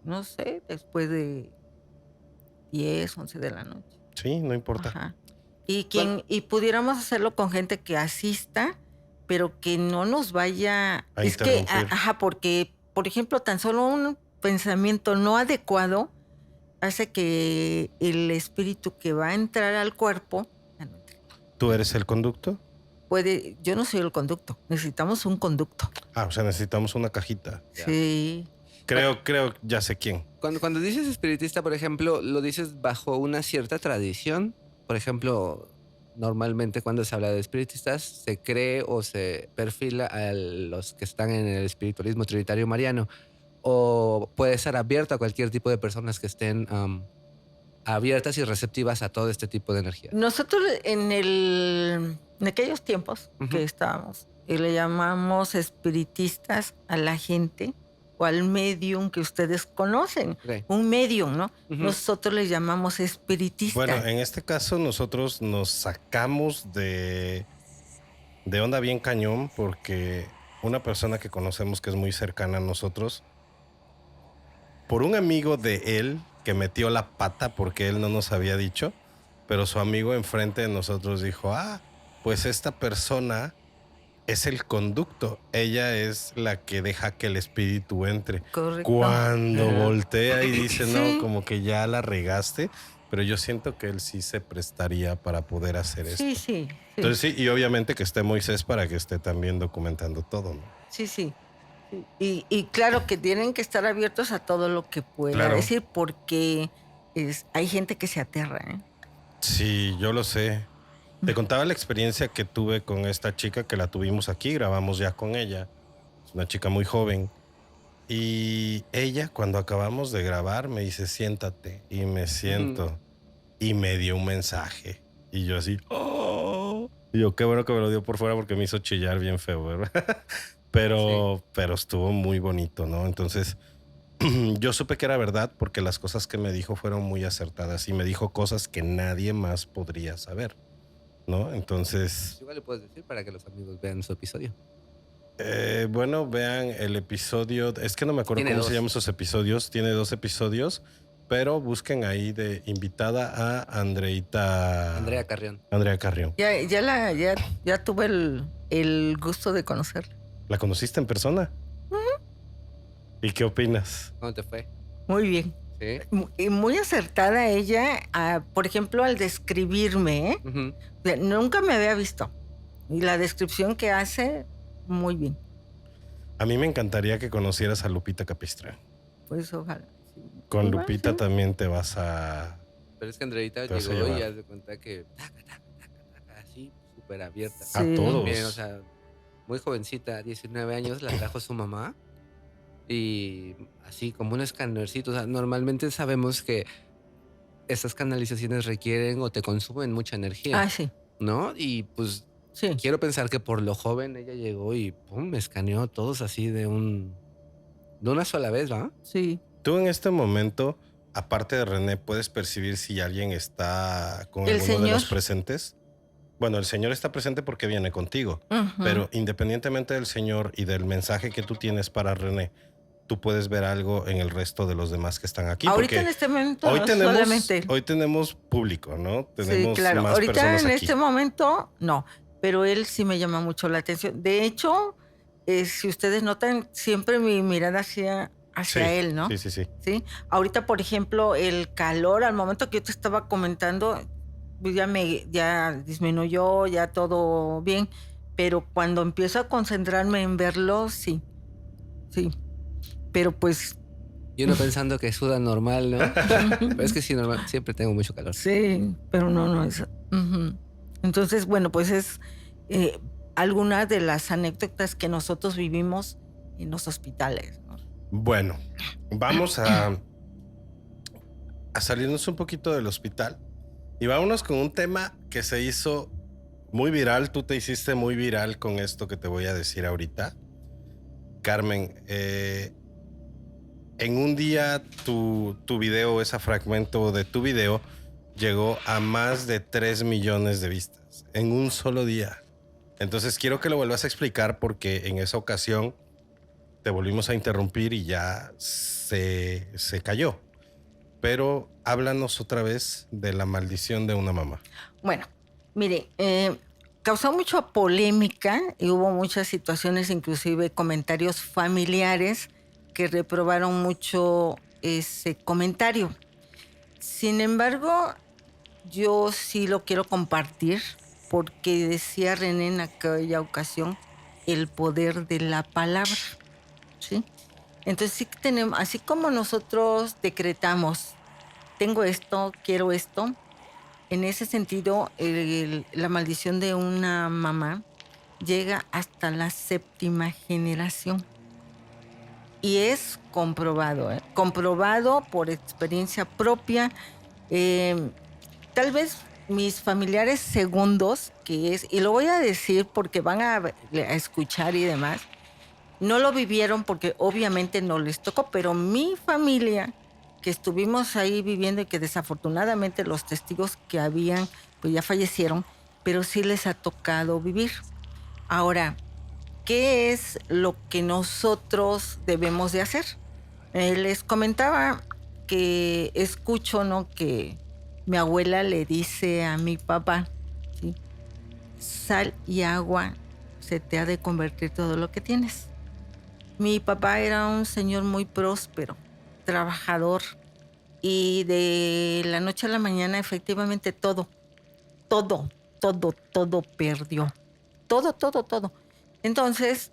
no sé, después de 10, 11 de la noche. Sí, no importa. Ajá. Y Bueno, y pudiéramos hacerlo con gente que asista, pero que no nos vaya. A Es que, interrumpir. ajá, porque, por ejemplo, tan solo un pensamiento no adecuado hace que el espíritu que va a entrar al cuerpo ya no entre. ¿Tú eres el conducto? Yo no soy el conducto, necesitamos un conducto. O sea, necesitamos una cajita. Ya. Sí. Creo, ya sé quién. Cuando dices espiritista, por ejemplo, ¿lo dices bajo una cierta tradición? Por ejemplo, normalmente cuando se habla de espiritistas, se cree o se perfila a los que están en el espiritualismo trinitario mariano. O puede ser abierto a cualquier tipo de personas que estén abiertas y receptivas a todo este tipo de energía. Nosotros en aquellos tiempos que Ujú. estábamos, le llamamos espiritistas a la gente o al medium que ustedes conocen, Ok. un medium, ¿no? Ujú. Nosotros le llamamos espiritista. Bueno, en este caso nosotros nos sacamos de onda bien cañón porque una persona que conocemos que es muy cercana a nosotros, por un amigo de él que metió la pata porque él no nos había dicho, pero su amigo enfrente de nosotros dijo, pues esta persona es el conducto. Ella es la que deja que el espíritu entre. Correcto. Cuando voltea y dice, no, Sí. como que ya la regaste, pero yo siento que él sí se prestaría para poder hacer esto. Sí. Entonces sí, y obviamente que esté Moisés para que esté también documentando todo, ¿no? Sí. Y claro que tienen que estar abiertos a todo lo que pueda Claro. decir, porque hay gente que se aterra, ¿eh? Sí, yo lo sé. Te contaba la experiencia que tuve con esta chica que la tuvimos aquí, grabamos ya con ella. Es una chica muy joven. Y ella, cuando acabamos de grabar, me dice, siéntate. Y me siento. Y me dio un mensaje. Y yo así, ¡oh! Y yo, qué bueno que me lo dio por fuera porque me hizo chillar bien feo, ¿verdad? Pero estuvo muy bonito, ¿no? Entonces, yo supe que era verdad porque las cosas que me dijo fueron muy acertadas y me dijo cosas que nadie más podría saber, ¿no? Entonces, Igual le puedes decir para que los amigos vean su episodio. bueno, vean el episodio. Es que no me acuerdo Tiene cómo dos. se llaman esos episodios. Tiene 2 episodios, pero busquen ahí de invitada a Andrea Carrión. Andrea Carrión. Ya tuve el gusto de conocerla. ¿La conociste en persona? ¿Y qué opinas? ¿Cómo te fue? Muy bien. Sí. Y muy acertada ella, por ejemplo, al describirme, ¿eh? Ujú. O sea, nunca me había visto. Y la descripción que hace, muy bien. A mí me encantaría que conocieras a Lupita Capistrán. Pues ojalá. Sí. Con Igual, Lupita sí. también te vas a... Pero es que Andreita Te vas a llegó y llevar. haz de cuenta que taca, así, súper abierta. Sí. A todos. Bien, o sea, muy jovencita, 19 años, la trajo su mamá. Y así, como un escánercito. O sea, normalmente sabemos que estas canalizaciones requieren o te consumen mucha energía, Sí. ¿no? Y pues Sí. quiero pensar que por lo joven ella llegó y pum, me escaneó a todos así de una sola vez, ¿va? Sí. Tú en este momento, aparte de René, ¿puedes percibir si alguien está con El alguno de los señor. presentes? Bueno, el señor está presente porque viene contigo, Ujú. pero independientemente del señor y del mensaje que tú tienes para René, tú puedes ver algo en el resto de los demás que están aquí. Ahorita porque en este momento hoy solamente. tenemos público, ¿no? Tenemos Sí, claro. más Ahorita personas en aquí. este momento no, pero él sí me llama mucho la atención. De hecho, si ustedes notan, siempre mi mirada hacia Sí, él, ¿no? Sí. Sí. Ahorita, por ejemplo, el calor, al momento que yo te estaba comentando, pues ya disminuyó, ya todo bien, pero cuando empiezo a concentrarme en verlo, sí. Pero pues Y uno pensando que suda normal, ¿no? Pero es que sí, normal, siempre tengo mucho calor. sí, pero no es. Ujú. Entonces, bueno, pues es algunas de las anécdotas que nosotros vivimos en los hospitales, ¿no? Bueno, vamos a salirnos un poquito del hospital y vámonos con un tema que se hizo muy viral. Tú te hiciste muy viral con esto que te voy a decir ahorita. Carmen, en un día tu video, ese fragmento de tu video, llegó a más de 3 millones de vistas en un solo día. Entonces quiero que lo vuelvas a explicar porque en esa ocasión te volvimos a interrumpir y ya se cayó. Pero háblanos otra vez de la maldición de una mamá. Bueno, mire, causó mucha polémica y hubo muchas situaciones, inclusive comentarios familiares que reprobaron mucho ese comentario. Sin embargo, yo sí lo quiero compartir porque decía René en aquella ocasión el poder de la palabra, ¿sí? Entonces sí tenemos, así como nosotros decretamos, tengo esto, quiero esto, en ese sentido la maldición de una mamá llega hasta la 7ª generación. Y es comprobado, comprobado por experiencia propia. Tal vez mis familiares segundos, y lo voy a decir porque van a escuchar y demás, no lo vivieron porque obviamente no les tocó, pero mi familia, que estuvimos ahí viviendo y que desafortunadamente los testigos que habían, pues ya fallecieron, pero sí les ha tocado vivir. Ahora, ¿qué es lo que nosotros debemos de hacer? Les comentaba que escucho, ¿no?, que mi abuela le dice a mi papá, ¿sí?, sal y agua se te ha de convertir todo lo que tienes. Mi papá era un señor muy próspero, trabajador, y de la noche a la mañana efectivamente todo perdió. Todo. Entonces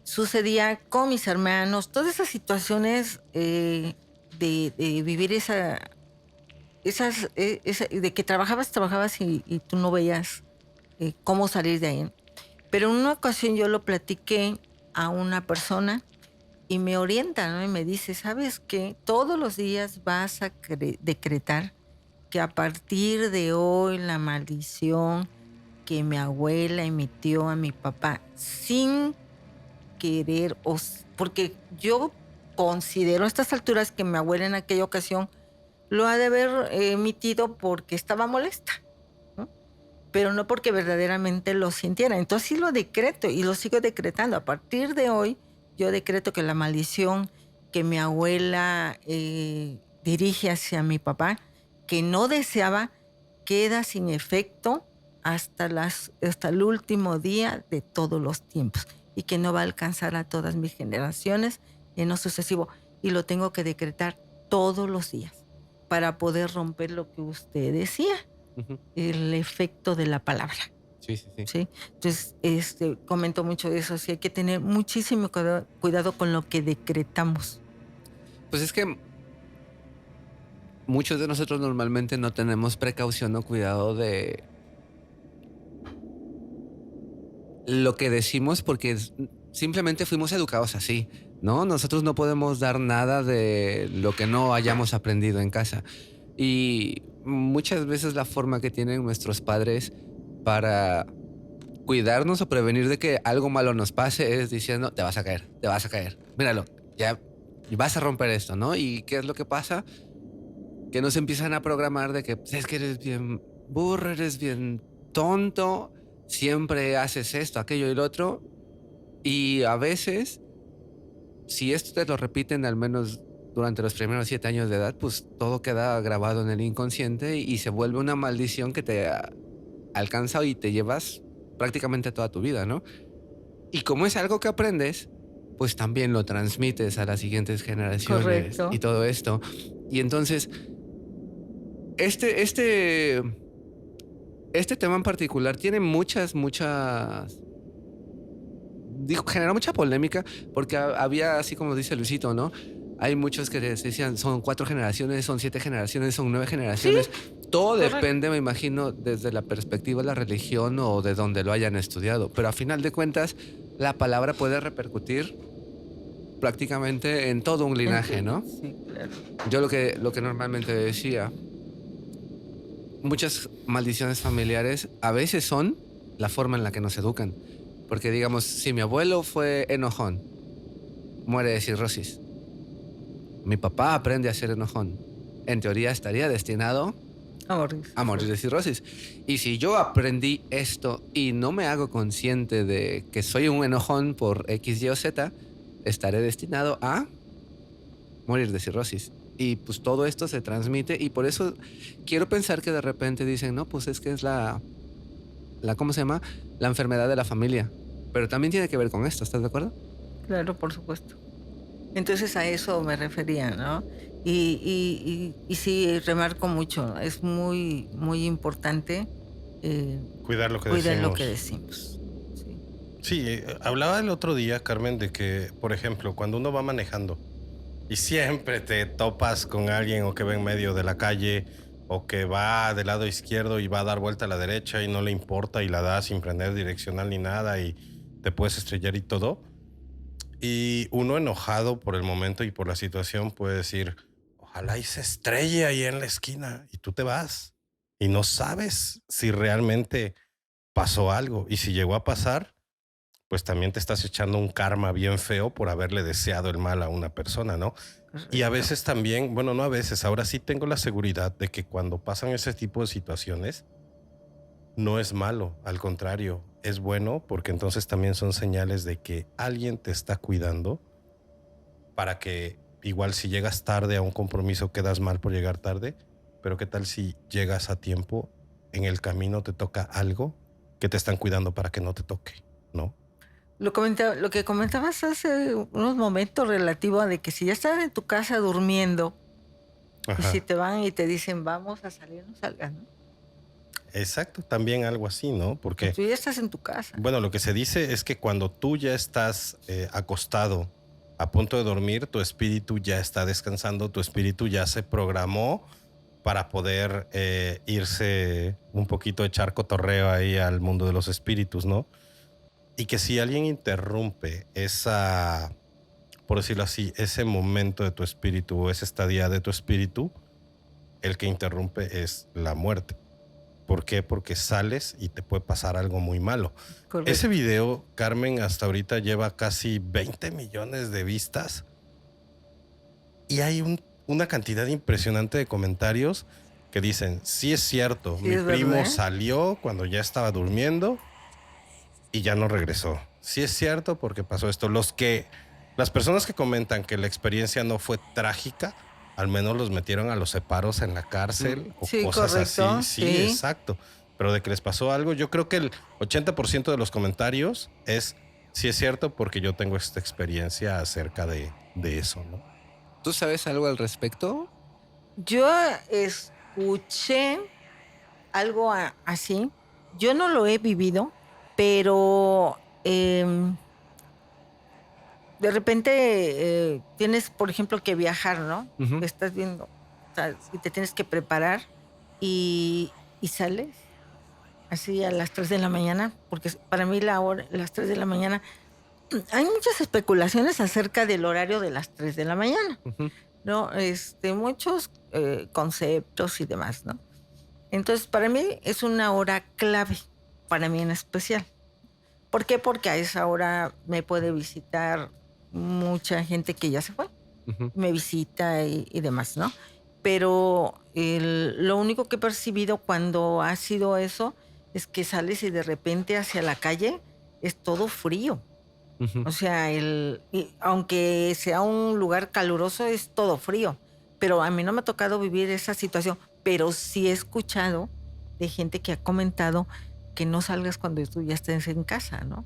sucedía con mis hermanos, todas esas situaciones de vivir de que trabajabas y tú no veías cómo salir de ahí. Pero en una ocasión yo lo platiqué a una persona y me orienta, ¿no? Y me dice, ¿sabes qué? Todos los días vas a decretar que a partir de hoy la maldición que mi abuela emitió a mi papá sin querer, porque yo considero a estas alturas que mi abuela en aquella ocasión lo ha de haber emitido porque estaba molesta, ¿no? Pero no porque verdaderamente lo sintiera. Entonces sí lo decreto y lo sigo decretando. A partir de hoy yo decreto que la maldición que mi abuela dirige hacia mi papá, que no deseaba, queda sin efecto hasta el último día de todos los tiempos y que no va a alcanzar a todas mis generaciones en lo sucesivo. Y lo tengo que decretar todos los días para poder romper lo que usted decía, el efecto de la palabra. Sí. ¿Sí? Entonces, comento mucho de eso. Sí, hay que tener muchísimo cuidado con lo que decretamos. Pues es que muchos de nosotros normalmente no tenemos precaución o cuidado de lo que decimos porque simplemente fuimos educados así, ¿no? Nosotros no podemos dar nada de lo que no hayamos aprendido en casa. Y muchas veces la forma que tienen nuestros padres para cuidarnos o prevenir de que algo malo nos pase es diciendo, te vas a caer, míralo, ya vas a romper esto, ¿no? ¿Y qué es lo que pasa? Que nos empiezan a programar de que es que eres bien burro, eres bien tonto, siempre haces esto, aquello y lo otro. Y a veces, si esto te lo repiten al menos durante los primeros 7 años de edad, pues todo queda grabado en el inconsciente y se vuelve una maldición que te alcanza y te llevas prácticamente toda tu vida, ¿no? Y como es algo que aprendes, pues también lo transmites a las siguientes generaciones. Correcto. Y todo esto. Y entonces, este tema en particular tiene generó mucha polémica porque había, así como dice Luisito, ¿no? Hay muchos que decían, son 4 generaciones, son 7 generaciones, son 9 generaciones. Sí, todo correcto. depende, me imagino, desde la perspectiva de la religión o de donde lo hayan estudiado. Pero a final de cuentas, la palabra puede repercutir prácticamente en todo un linaje, ¿no? Sí, claro. Yo lo que normalmente decía, muchas maldiciones familiares a veces son la forma en la que nos educan. Porque digamos, si mi abuelo fue enojón, muere de cirrosis. Mi papá aprende a ser enojón. En teoría estaría destinado a morir de cirrosis. Y si yo aprendí esto y no me hago consciente de que soy un enojón por X, Y o Z, estaré destinado a morir de cirrosis. Y pues todo esto se transmite y por eso quiero pensar que de repente dicen, no, pues es que es ¿cómo se llama? La enfermedad de la familia. Pero también tiene que ver con esto, ¿estás de acuerdo? Claro, por supuesto. Entonces a eso me refería, ¿no? Y sí, remarco mucho, es muy, muy importante cuidar lo que decimos. Sí. Sí, hablaba el otro día, Carmen, de que, por ejemplo, cuando uno va manejando y siempre te topas con alguien o que va en medio de la calle o que va del lado izquierdo y va a dar vuelta a la derecha y no le importa y la da sin prender direccional ni nada y te puedes estrellar y todo. Y uno enojado por el momento y por la situación puede decir, ojalá y se estrelle ahí en la esquina y tú te vas y no sabes si realmente pasó algo y si llegó a pasar, pues también te estás echando un karma bien feo por haberle deseado el mal a una persona, ¿no? Y a veces también, bueno, no a veces, ahora sí tengo la seguridad de que cuando pasan ese tipo de situaciones, no es malo, al contrario, es bueno porque entonces también son señales de que alguien te está cuidando para que igual si llegas tarde a un compromiso quedas mal por llegar tarde, pero qué tal si llegas a tiempo, en el camino te toca algo que te están cuidando para que no te toque, ¿no? Lo que comentabas hace unos momentos relativo a de que si ya estás en tu casa durmiendo y si Ajá. te van y te dicen vamos a salir, no salgas, ¿no? Exacto, también algo así, ¿no? Pues Porque, tú ya estás en tu casa. bueno, lo que se dice es que cuando tú ya estás acostado a punto de dormir, tu espíritu ya está descansando, tu espíritu ya se programó para poder irse un poquito, echar cotorreo ahí al mundo de los espíritus, ¿no? Y que si alguien interrumpe esa, por decirlo así, ese momento de tu espíritu o esa estadía de tu espíritu, el que interrumpe es la muerte. ¿Por qué? Porque sales y te puede pasar algo muy malo. Ese Correcto. video, Carmen, hasta ahorita lleva casi 20 millones de vistas y hay una cantidad impresionante de comentarios que dicen, sí es cierto, Sí, mi es primo verdad. salió cuando ya estaba durmiendo y ya no regresó. Sí es cierto porque pasó esto. Las personas que comentan que la experiencia no fue trágica, al menos los metieron a los separos en la cárcel o Sí, cosas así. correcto, Sí, sí. exacto. Pero de que les pasó algo, yo creo que el 80% de los comentarios es sí es cierto porque yo tengo esta experiencia acerca de eso, ¿no? ¿Tú sabes algo al respecto? Yo escuché algo así. Yo no lo he vivido, pero de repente tienes, por ejemplo, que viajar, ¿no? Ujú. Estás viendo, o sea, y te tienes que preparar y sales así a las 3 de la mañana, porque para mí las 3 de la mañana, hay muchas especulaciones acerca del horario de las 3 de la mañana, Ujú. ¿no? Muchos conceptos y demás, ¿no? Entonces, para mí es una hora clave, para mí en especial. ¿Por qué? Porque a esa hora me puede visitar mucha gente que ya se fue, Ujú. me visita y demás, ¿no? Pero lo único que he percibido cuando ha sido eso es que sales y de repente hacia la calle es todo frío. Ujú. O sea, aunque sea un lugar caluroso, es todo frío. Pero a mí no me ha tocado vivir esa situación, pero sí he escuchado de gente que ha comentado que no salgas cuando tú ya estés en casa, ¿no?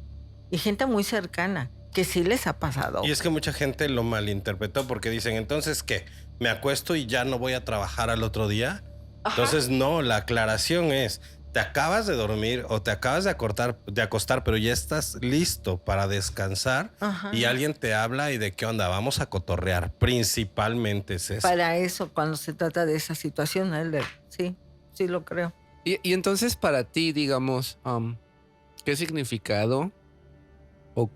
Y gente muy cercana, que sí les ha Y pasado. es que mucha gente lo malinterpretó porque dicen, entonces, ¿qué? ¿Me acuesto y ya no voy a trabajar al otro día? Ajá. Entonces, no, la aclaración es, te acabas de dormir o te acabas de acostar, pero ya estás listo para descansar y Ajá. alguien te habla y de qué onda, vamos a cotorrear. Principalmente es eso. Para eso, cuando se trata de esa situación, sí, sí lo creo. Y entonces para ti, digamos, ¿qué significado o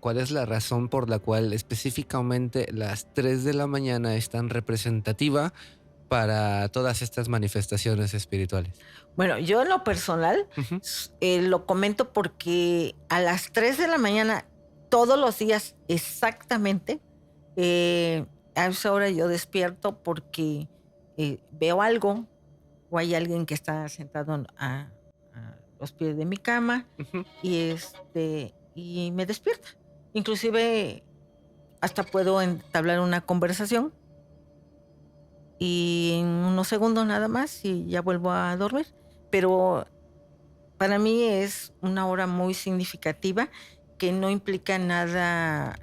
cuál es la razón por la cual específicamente las 3 de la mañana es tan representativa para todas estas manifestaciones espirituales? Bueno, yo en lo personal Ujú. lo comento porque a las 3 de la mañana, todos los días exactamente, eh, a esa hora yo despierto porque veo algo o hay alguien que está sentado a los pies de mi cama Ujú. y me despierta. Inclusive hasta puedo entablar una conversación y en unos segundos nada más y ya vuelvo a dormir. Pero para mí es una hora muy significativa que no implica nada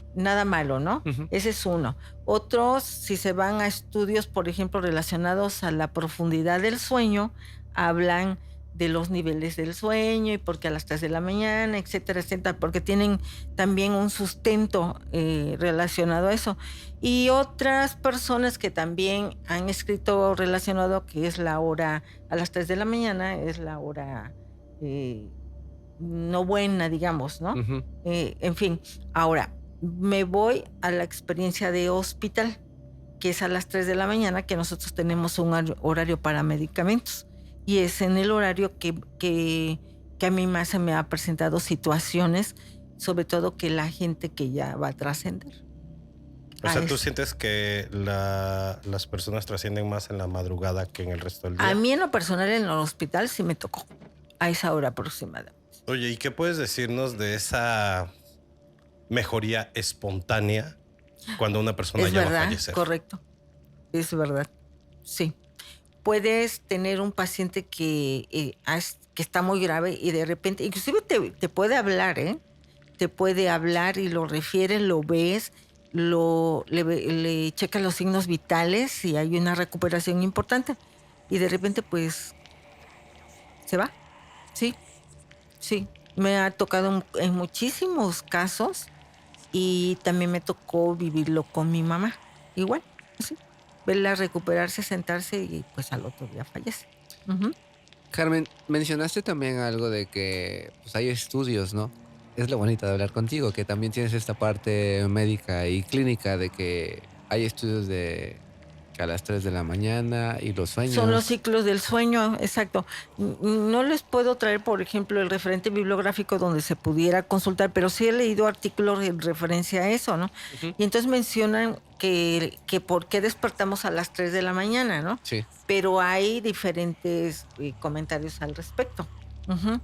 malo, ¿no? Ujú. Ese es uno. Otros, si se van a estudios, por ejemplo, relacionados a la profundidad del sueño, hablan de los niveles del sueño y por qué a las 3 de la mañana, etcétera, etcétera, porque tienen también un sustento relacionado a eso. Y otras personas que también han escrito relacionado que es la hora a las 3 de la mañana, es la hora eh, no buena, digamos, ¿no? Ujú. En fin, ahora me voy a la experiencia de hospital, que es a las 3 de la mañana, que nosotros tenemos un horario para medicamentos. Y es en el horario que a mí más se me ha presentado situaciones, sobre todo que la gente que ya va a trascender. O A, sea, ¿tú es- sientes que las personas trascienden más en la madrugada que en el resto del a día? mí en lo personal en el hospital sí me tocó, a esa hora aproximada. Oye, ¿y qué puedes decirnos de esa mejoría espontánea cuando una persona Es ya va a verdad, fallecer? correcto, es verdad, sí. puedes tener un paciente que está muy grave y de repente, inclusive te puede hablar, ¿eh? Te puede hablar y lo refiere, lo ves, le checas los signos vitales y hay una recuperación importante. Y de repente, pues, se va. Sí, sí. Me ha tocado en muchísimos casos y también me tocó vivirlo con mi mamá. Igual, así. Verla recuperarse, sentarse y pues al otro día fallece. Ujú. Carmen, mencionaste también algo de que pues, hay estudios, ¿no? Es lo bonito de hablar contigo, que también tienes esta parte médica y clínica de que hay estudios de que a las 3 de la mañana y los Son los sueños. ciclos del sueño, exacto. No les puedo traer, por ejemplo, el referente bibliográfico donde se pudiera consultar, pero sí he leído artículos en referencia a eso, ¿no? Ujú. Y entonces mencionan que por qué despertamos a las 3 de la mañana, ¿no? Sí. Pero hay diferentes comentarios al respecto. Ujú.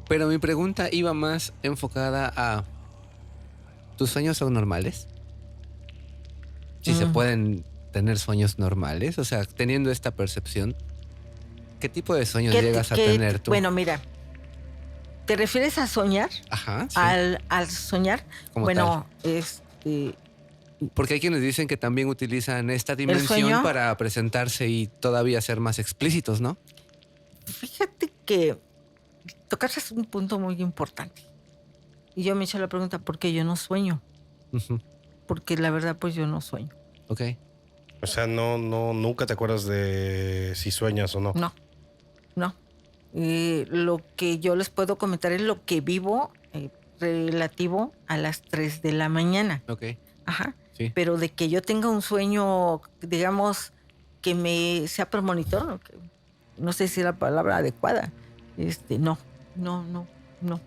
Pero mi pregunta iba más enfocada a, ¿tus sueños son normales? Si se Mm. pueden tener sueños normales, o sea, teniendo esta percepción, ¿qué tipo de sueños llegas a tener tú? Bueno, mira, ¿te refieres a soñar? Ajá, sí, Al soñar, como tal. bueno, Porque hay quienes dicen que también utilizan esta el dimensión sueño, para presentarse y todavía ser más explícitos, ¿no? fíjate que tocaste un punto muy importante. Y yo me hice la pregunta, ¿por qué yo no sueño? Ujú. Porque la verdad, pues yo no sueño. Ok. O sea, nunca te acuerdas de si sueñas o no. No, no. Lo que yo les puedo comentar es lo que vivo relativo a las 3 de la mañana. Ok. Ajá. Sí. Pero de que yo tenga un sueño, digamos, que me sea premonitor, no sé si es la palabra adecuada. No, no, no, no.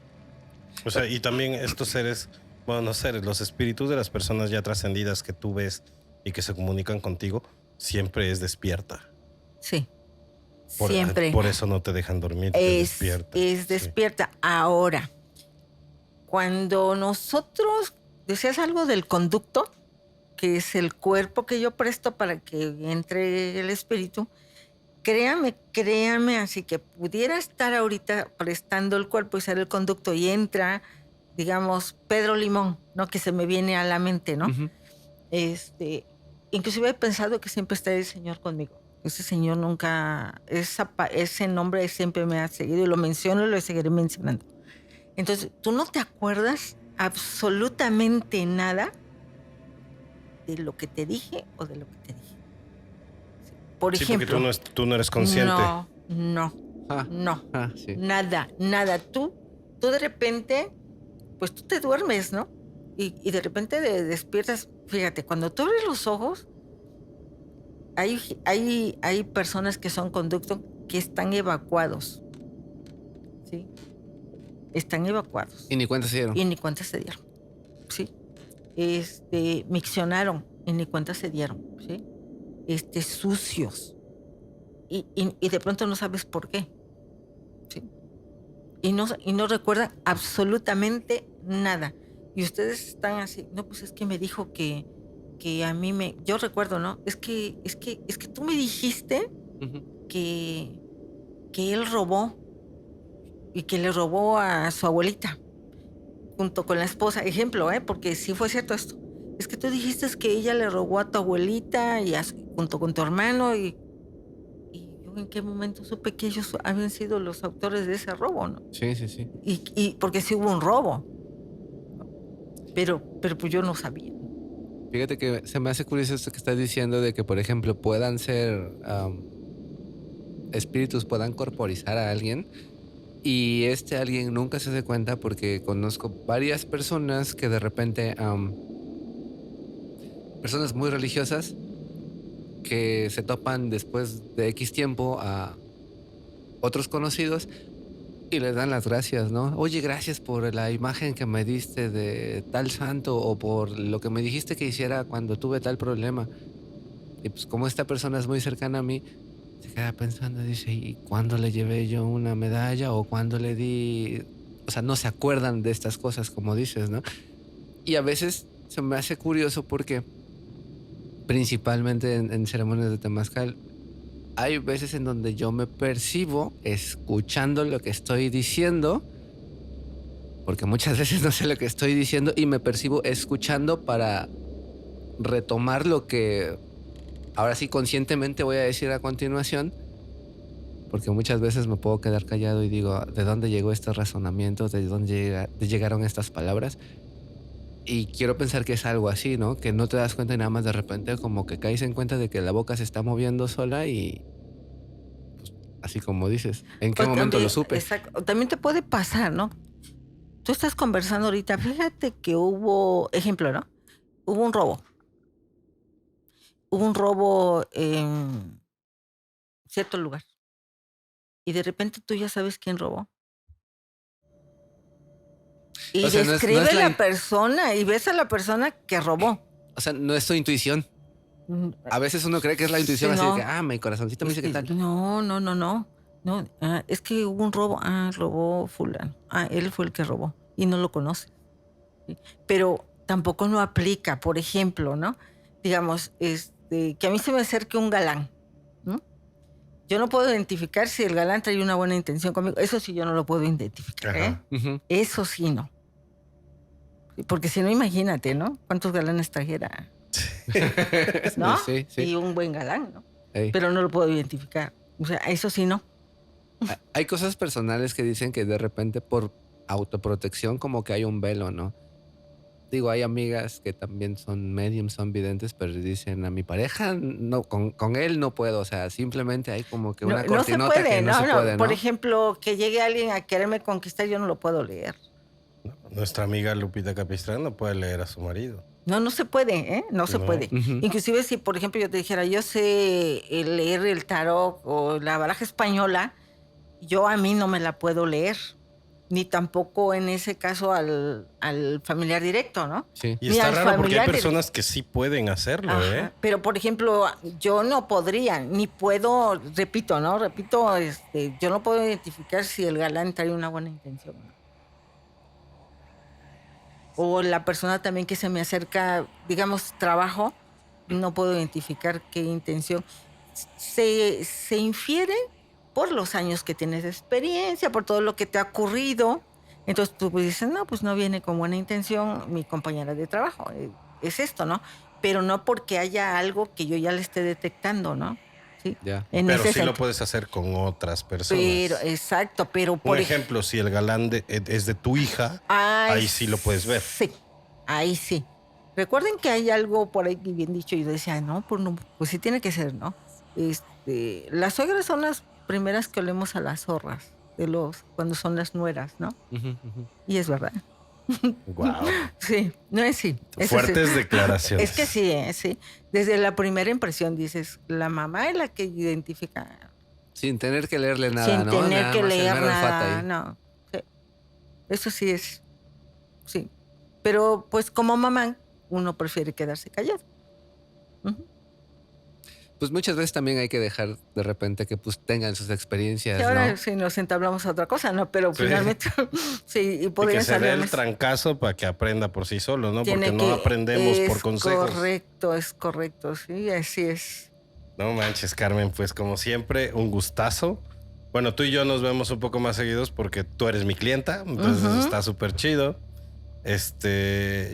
O sea, y también estos seres, bueno, no seres, los espíritus de las personas ya trascendidas que tú ves y que se comunican contigo, siempre es despierta. Sí, siempre Por eso no te dejan dormir, te despierta. es Sí. despierta. Ahora, cuando nosotros, decías algo del conducto, que es el cuerpo que yo presto para que entre el espíritu, créame, así que pudiera estar ahorita prestando el cuerpo y ser el conducto y entra, digamos, Pedro Limón, ¿no? Que se me viene a la mente, ¿no? Ujú. Inclusive he pensado que siempre está el Señor conmigo. Ese Señor nunca, ese nombre siempre me ha seguido y lo menciono y lo seguiré mencionando. Entonces, ¿tú no te acuerdas absolutamente nada de lo que te dije o de lo que te dije? Sí. Por Sí, porque ejemplo, tú no eres consciente. no, Ah, sí. nada. Tú de repente, pues tú te duermes, ¿no? Y de repente despiertas. Fíjate, cuando tú abres los ojos, hay personas que son conducto que están evacuados, ¿sí? Están evacuados. Y ni cuenta se dieron. Y ni cuenta se dieron, ¿sí? Miccionaron y ni cuenta se dieron, ¿sí? Sucios. Y de pronto no sabes por qué, ¿sí? Y no recuerdan absolutamente nada. Y ustedes están así, no, pues es que me dijo que a mí yo recuerdo, ¿no? Es que tú me dijiste Ujú. que él robó y que le robó a su abuelita junto con la esposa. Ejemplo, porque sí fue cierto esto. Es que tú dijiste que ella le robó a tu abuelita y junto con tu hermano y yo en qué momento supe que ellos habían sido los autores de ese robo, ¿no? Sí, sí, sí. Y porque sí hubo un robo, pero pues yo no sabía. Fíjate que se me hace curioso esto que estás diciendo de que, por ejemplo, puedan ser espíritus, puedan corporizar a alguien y alguien nunca se hace cuenta porque conozco varias personas que de repente, personas muy religiosas que se topan después de X tiempo a otros conocidos y les dan las gracias, ¿no? Oye, gracias por la imagen que me diste de tal santo o por lo que me dijiste que hiciera cuando tuve tal problema. Y pues como esta persona es muy cercana a mí, se queda pensando, dice, ¿y cuándo le llevé yo una medalla o cuándo le di? O sea, no se acuerdan de estas cosas, como dices, ¿no? Y a veces se me hace curioso porque principalmente en ceremonias de temazcal hay veces en donde yo me percibo escuchando lo que estoy diciendo, porque muchas veces no sé lo que estoy diciendo y me percibo escuchando para retomar lo que ahora sí conscientemente voy a decir a continuación, porque muchas veces me puedo quedar callado y digo, ¿de dónde llegó este razonamiento? ¿De dónde llegaron estas palabras? Y quiero pensar que es algo así, ¿no? Que no te das cuenta y nada más de repente como que caes en cuenta de que la boca se está moviendo sola y así como dices, ¿en qué O momento lo también, supe? exacto, o también te puede pasar, ¿no? Tú estás conversando ahorita, fíjate que hubo, ejemplo, ¿no? Hubo un robo. Hubo un robo en cierto lugar. Y de repente tú ya sabes quién robó. Y O sea, no describe es la persona y ves a la persona que robó. o sea, no es tu intuición. Mm, A veces uno cree que es la intuición Sí, así de que, no. mi corazoncito me Es dice qué que tal. no, no, no, no. No, es que hubo un robo. Robó fulano. Él fue el que robó. Y no lo conoce. ¿Sí? Pero tampoco no aplica, por ejemplo, ¿no? Digamos, que a mí se me acerque un galán. ¿No? Yo no puedo identificar si el galán trae una buena intención conmigo. Eso sí yo no lo puedo identificar, ¿eh? Ajá. Ujú. Eso sí no. Porque si no, imagínate, ¿no? ¿Cuántos galanes trajera? ¿No? Sí, sí. Y un buen galán, ¿no? Ey. Pero no lo puedo identificar. O sea, eso sí no. Hay cosas personales que dicen que de repente por autoprotección como que hay un velo, ¿no? Digo, hay amigas que también son mediums, son videntes, pero dicen a mi pareja, no, con él no puedo, o sea, simplemente hay como que una No se cortinota puede, que no se puede, ¿no? Por ejemplo, que llegue alguien a quererme conquistar, yo no lo puedo leer. Nuestra amiga Lupita Capistrán no puede leer a su marido. No se puede, ¿eh? No se No. puede. Ujú. Inclusive si, por ejemplo, yo te dijera, yo sé leer el tarot o la baraja española, yo a mí no me la puedo leer. Ni tampoco en ese caso al familiar directo, ¿no? Sí. Y Ni está al raro porque hay familiar personas que sí pueden hacerlo, Ajá. ¿eh? Pero, por ejemplo, yo no podría, ni puedo, repito, ¿no? Repito, yo no puedo identificar si el galán trae una buena intención, ¿no? O la persona también que se me acerca, digamos, trabajo, no puedo identificar qué intención. Se infiere por los años que tienes de experiencia, por todo lo que te ha ocurrido. Entonces tú pues dices, no, pues no viene con buena intención mi compañera de trabajo. Es esto, ¿no? Pero no porque haya algo que yo ya le esté detectando, ¿no? Sí. Ya. En Pero ese sí lo sentido. puedes hacer con otras personas. Pero, exacto, pero Un por ejemplo, si el galán es de tu hija, Ay, ahí sí lo puedes ver. Sí, ahí sí. Recuerden que hay algo por ahí que bien dicho, y yo decía, no, pues sí tiene que ser, ¿no? Las suegras son las primeras que olemos a las zorras, cuando son las nueras, ¿no? Ujú, ujú. Y es verdad. Wow. Sí, no es sí. Eso Fuertes sí. declaraciones. Es que sí, sí. Desde la primera impresión dices, la mamá es la que identifica, Sin tener que leerle nada, sin ¿no? tener Nada que más el leer mero olfato nada, ahí. no. Sí. Eso sí es, sí. Pero pues como mamá, uno prefiere quedarse callado. Ujú. Pues muchas veces también hay que dejar de repente que pues tengan sus experiencias, Y ahora ¿no? sí nos entablamos a otra cosa, ¿no? Pero Sí. finalmente, sí, y Y que podrían se dé salir. el trancazo para que aprenda por sí solo, ¿no? Tiene Porque no aprendemos por es consejos. es correcto, sí, así es. No manches, Carmen, pues como siempre, un gustazo. Bueno, tú y yo nos vemos un poco más seguidos porque tú eres mi clienta, entonces Ujú. está súper chido.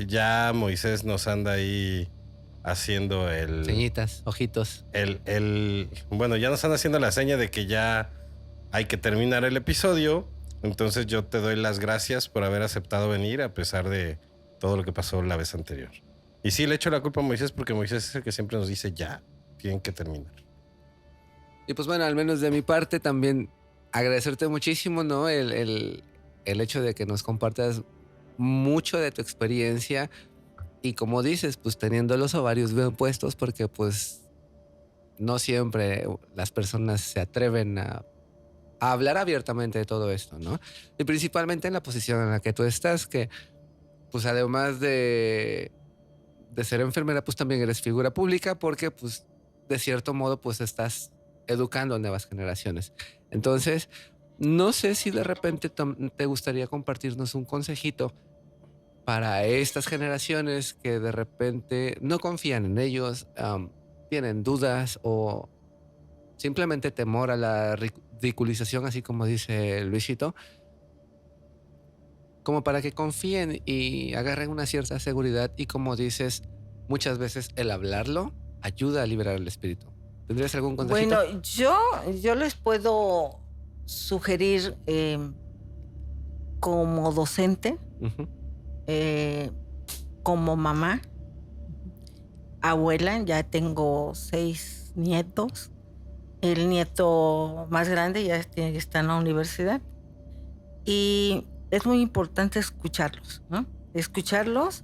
Ya Moisés nos anda ahí haciendo Ceñitas, ojitos. bueno, ya nos anda haciendo la seña de que ya hay que terminar el episodio. Entonces yo te doy las gracias por haber aceptado venir a pesar de todo lo que pasó la vez anterior. Y sí, le echo la culpa a Moisés porque Moisés es el que siempre nos dice ya, tienen que terminar. Y pues bueno, al menos de mi parte también agradecerte muchísimo, ¿no? El hecho de que nos compartas mucho de tu experiencia y como dices, pues teniendo los ovarios bien puestos porque pues no siempre las personas se atreven a hablar abiertamente de todo esto, ¿no? Y principalmente en la posición en la que tú estás, que pues además de ser enfermera, pues también eres figura pública porque pues de cierto modo pues estás educando a nuevas generaciones. Entonces, no sé si de repente te gustaría compartirnos un consejito para estas generaciones que de repente no confían en ellos, tienen dudas o simplemente temor a la ridiculización, así como dice Luisito, como para que confíen y agarren una cierta seguridad y como dices, muchas veces el hablarlo ayuda a liberar el espíritu. ¿Tendrías algún consejito? Bueno, yo les puedo sugerir como docente, Ujú, eh, como mamá, abuela, ya tengo 6 nietos. El nieto más grande ya está en la universidad. Y es muy importante escucharlos, ¿no? Escucharlos,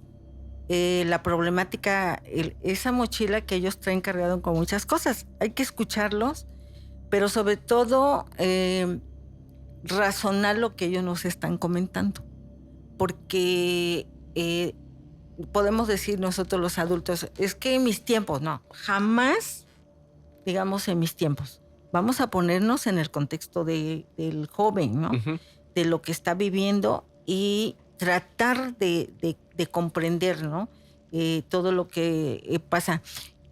la problemática, esa mochila que ellos traen cargado con muchas cosas. Hay que escucharlos, pero sobre todo razonar lo que ellos nos están comentando. Porque podemos decir nosotros los adultos, es que en mis tiempos, no, jamás digamos en mis tiempos. Vamos a ponernos en el contexto del joven, ¿no? ujú, De lo que está viviendo y tratar de comprender, ¿no? Todo lo que pasa.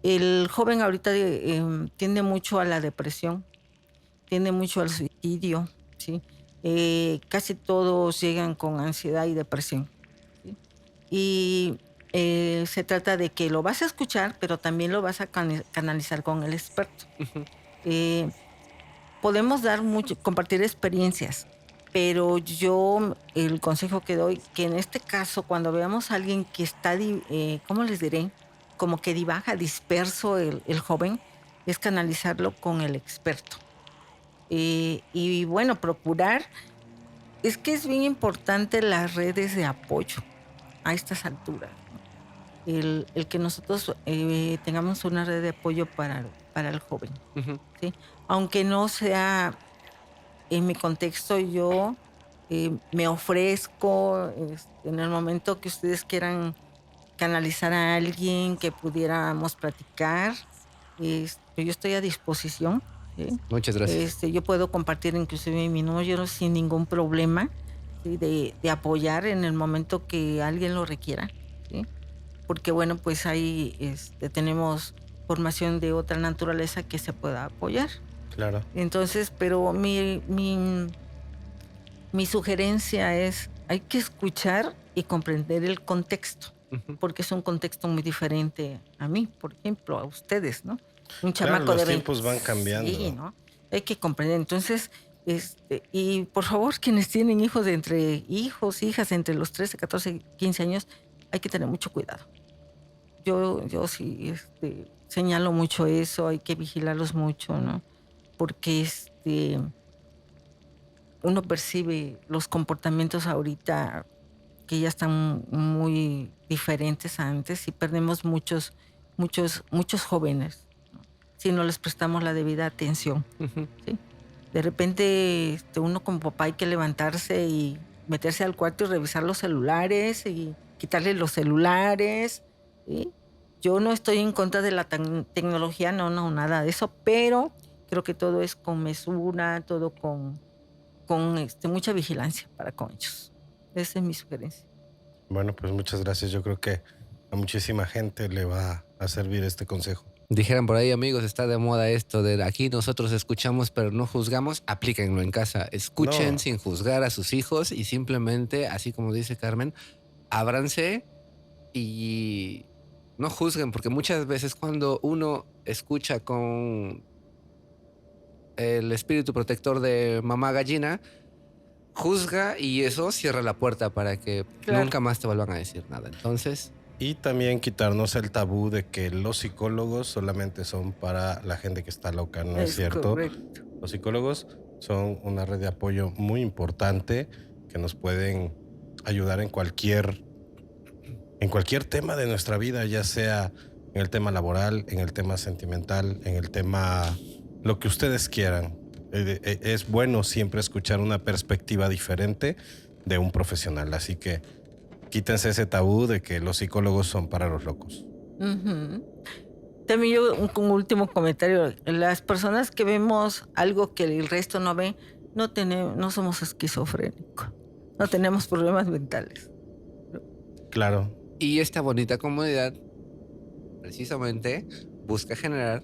El joven ahorita tiende mucho a la depresión, tiende mucho al suicidio, ¿sí? Casi todos llegan con ansiedad y depresión, ¿sí? Y se trata de que lo vas a escuchar, pero también lo vas a canalizar con el experto. ujú. Eh, Podemos dar mucho, compartir experiencias, pero yo el consejo que doy, que en este caso, cuando veamos a alguien que está, ¿cómo les diré? Como que divaga, disperso el joven, es canalizarlo con el experto. Y bueno, procurar, es que es bien importante las redes de apoyo a estas alturas, ¿no? El que nosotros tengamos una red de apoyo para el joven, Ujú. ¿sí? Aunque no sea en mi contexto, yo me ofrezco en el momento que ustedes quieran canalizar a alguien que pudiéramos platicar. Yo estoy a disposición, ¿sí? Muchas gracias. Yo puedo compartir inclusive mi número sin ningún problema, ¿sí? De apoyar en el momento que alguien lo requiera, ¿sí? Porque bueno, pues ahí tenemos formación de otra naturaleza que se pueda apoyar. Claro. Entonces, pero mi sugerencia es, hay que escuchar y comprender el contexto, Ujú. porque es un contexto muy diferente a mí, por ejemplo, a ustedes, ¿no? Un Claro, chamaco los de 20. tiempos van Sí, cambiando. ¿no? Hay que comprender. Entonces, y por favor, quienes tienen hijos hijas entre los 13, 14, 15 años, hay que tener mucho cuidado. Yo sí señalo mucho eso, hay que vigilarlos mucho, ¿no? Porque uno percibe los comportamientos ahorita que ya están muy diferentes a antes y perdemos muchos jóvenes, ¿no? Si no les prestamos la debida atención, Ujú. ¿sí? De repente uno como papá hay que levantarse y meterse al cuarto y revisar los celulares y quitarle los celulares, ¿sí? Yo no estoy en contra de la tecnología, no, nada de eso, pero creo que todo es con mesura, todo con mucha vigilancia para con ellos. Esa es mi sugerencia. Bueno, pues muchas gracias. Yo creo que a muchísima gente le va a servir este consejo. Dijeran por ahí, amigos, está de moda esto de aquí nosotros escuchamos pero no juzgamos, aplíquenlo en casa. Escuchen No, sin juzgar a sus hijos y simplemente, así como dice Carmen, ábranse y no juzguen, porque muchas veces cuando uno escucha con el espíritu protector de mamá gallina, juzga y eso cierra la puerta para que Claro. nunca más te vuelvan a decir nada. Entonces, y también quitarnos el tabú de que los psicólogos solamente son para la gente que está loca, ¿no es Es cierto? correcto. Los psicólogos son una red de apoyo muy importante que nos pueden ayudar en cualquier tema de nuestra vida, ya sea en el tema laboral, en el tema sentimental, en el tema lo que ustedes quieran. Es bueno siempre escuchar una perspectiva diferente de un profesional, así que quítense ese tabú de que los psicólogos son para los locos. Ujú. También yo un último comentario. Las personas que vemos algo que el resto no ve, no somos esquizofrénicos, no tenemos problemas mentales. Claro, y esta bonita comunidad precisamente busca generar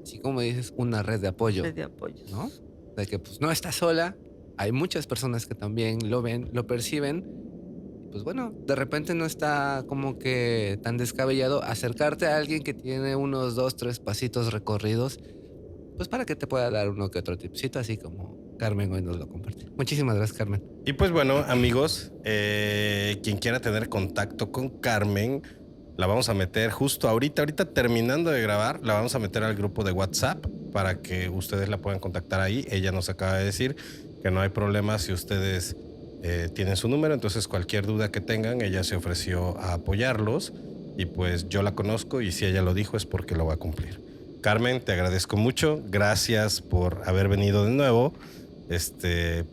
sí, como dices, una red de apoyo, Red de apoyos. ¿no? De que pues no estás sola, hay muchas personas que también lo ven, lo perciben. Pues bueno, de repente no está como que tan descabellado acercarte a alguien que tiene unos 2, 3 pasitos recorridos, pues para que te pueda dar uno que otro tipcito, así como Carmen hoy nos lo comparte. Muchísimas gracias, Carmen. Y pues bueno, amigos, quien quiera tener contacto con Carmen, la vamos a meter justo ahorita terminando de grabar, la vamos a meter al grupo de WhatsApp para que ustedes la puedan contactar ahí. Ella nos acaba de decir que no hay problema si ustedes tienen su número, entonces cualquier duda que tengan, ella se ofreció a apoyarlos y pues yo la conozco y si ella lo dijo es porque lo va a cumplir. Carmen, te agradezco mucho, gracias por haber venido de nuevo. Pues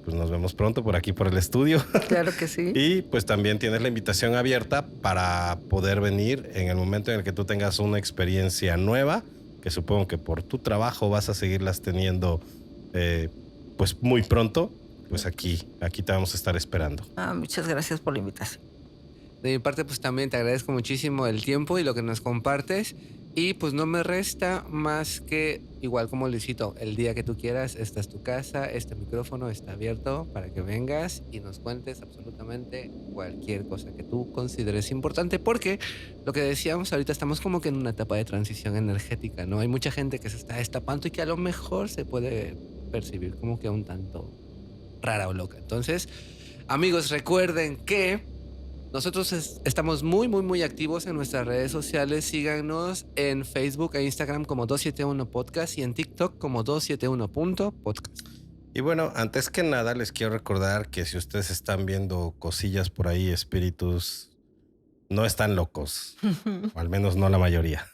nos vemos pronto por aquí por el estudio. Claro que sí. Y pues también tienes la invitación abierta para poder venir en el momento en el que tú tengas una experiencia nueva, que supongo que por tu trabajo vas a seguirlas teniendo pues muy pronto. Pues aquí te vamos a estar esperando. Muchas gracias por la invitación. De mi parte, pues también te agradezco muchísimo el tiempo y lo que nos compartes. Y pues no me resta más que, igual como Luisito, el día que tú quieras, esta es tu casa, este micrófono está abierto para que vengas y nos cuentes absolutamente cualquier cosa que tú consideres importante, porque lo que decíamos ahorita, estamos como que en una etapa de transición energética, ¿no? Hay mucha gente que se está destapando y que a lo mejor se puede percibir como que un tanto rara o loca. Entonces, amigos, recuerden que nosotros estamos muy activos en nuestras redes sociales. Síganos en Facebook e Instagram como 271 Podcast y en TikTok como 271.podcast. Y bueno, antes que nada les quiero recordar que si ustedes están viendo cosillas por ahí, espíritus, no están locos. O al menos no la mayoría.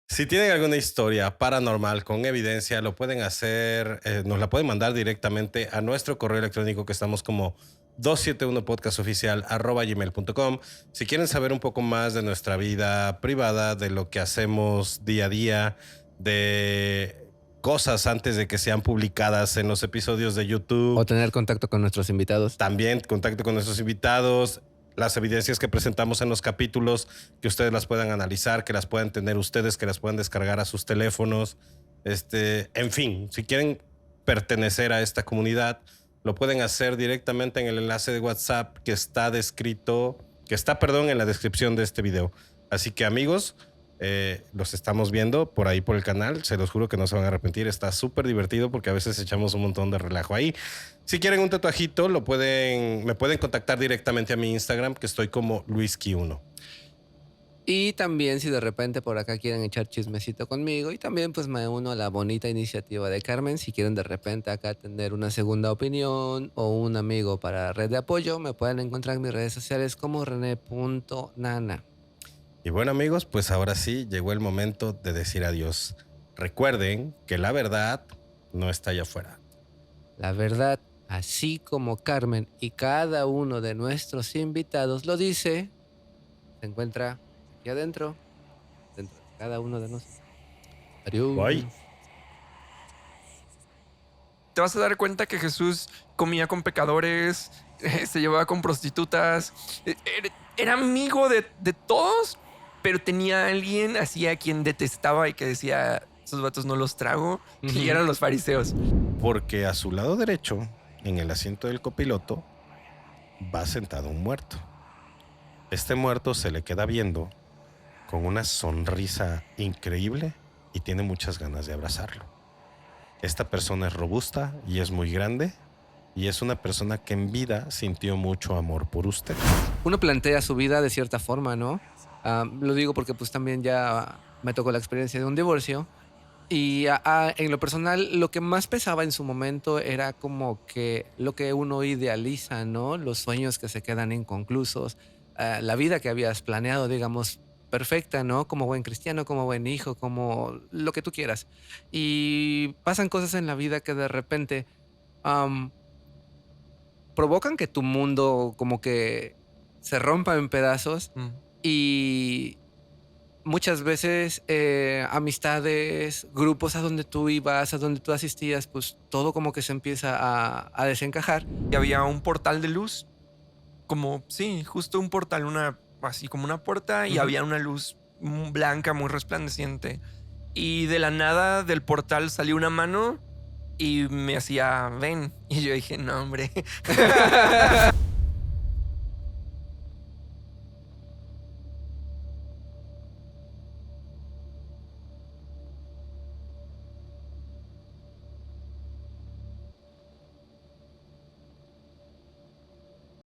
Si tienen alguna historia paranormal con evidencia, lo pueden hacer, nos la pueden mandar directamente a nuestro correo electrónico que estamos como 271podcastoficial@gmail.com. Si quieren saber un poco más de nuestra vida privada, de lo que hacemos día a día, de cosas antes de que sean publicadas en los episodios de YouTube. O tener contacto con nuestros invitados. También contacto con nuestros invitados. Las evidencias que presentamos en los capítulos, que ustedes las puedan analizar, que las puedan tener ustedes, que las puedan descargar a sus teléfonos. En fin, si quieren pertenecer a esta comunidad, lo pueden hacer directamente en el enlace de WhatsApp que está en la descripción de este video. Así que amigos, los estamos viendo por ahí por el canal. Se los juro que no se van a arrepentir. Está súper divertido porque a veces echamos un montón de relajo ahí. Si quieren un tatuajito, me pueden contactar directamente a mi Instagram, que estoy como Luiski1. Y también si de repente por acá quieren echar chismecito conmigo, y también pues me uno a la bonita iniciativa de Carmen. Si quieren de repente acá tener una segunda opinión o un amigo para red de apoyo, me pueden encontrar en mis redes sociales como rene.nana. Y bueno amigos, pues ahora sí llegó el momento de decir adiós. Recuerden que la verdad no está allá afuera. La verdad, así como Carmen y cada uno de nuestros invitados lo dice, se encuentra aquí adentro, dentro de cada uno de nosotros. Adiós. Bye. Te vas a dar cuenta que Jesús comía con pecadores, se llevaba con prostitutas, era amigo de todos, pero tenía a alguien así a quien detestaba y que decía, esos vatos no los trago, y eran los fariseos. Porque a su lado derecho, en el asiento del copiloto, va sentado un muerto. Este muerto se le queda viendo con una sonrisa increíble y tiene muchas ganas de abrazarlo. Esta persona es robusta y es muy grande y es una persona que en vida sintió mucho amor por usted. Uno plantea su vida de cierta forma, ¿no? Lo digo porque pues también ya me tocó la experiencia de un divorcio y en lo personal lo que más pesaba en su momento era como que lo que uno idealiza, ¿no? Los sueños que se quedan inconclusos, la vida que habías planeado, digamos, perfecta, ¿no? Como buen cristiano, como buen hijo, como lo que tú quieras. Y pasan cosas en la vida que de repente provocan que tu mundo como que se rompa en pedazos y muchas veces amistades, grupos a donde tú ibas, a donde tú asistías, pues todo como que se empieza a desencajar. Y había un portal de luz, como, sí, justo un portal, así como una puerta, y había una luz blanca muy resplandeciente. y de la nada del portal salió una mano y me hacía ven. Y yo dije, no, hombre.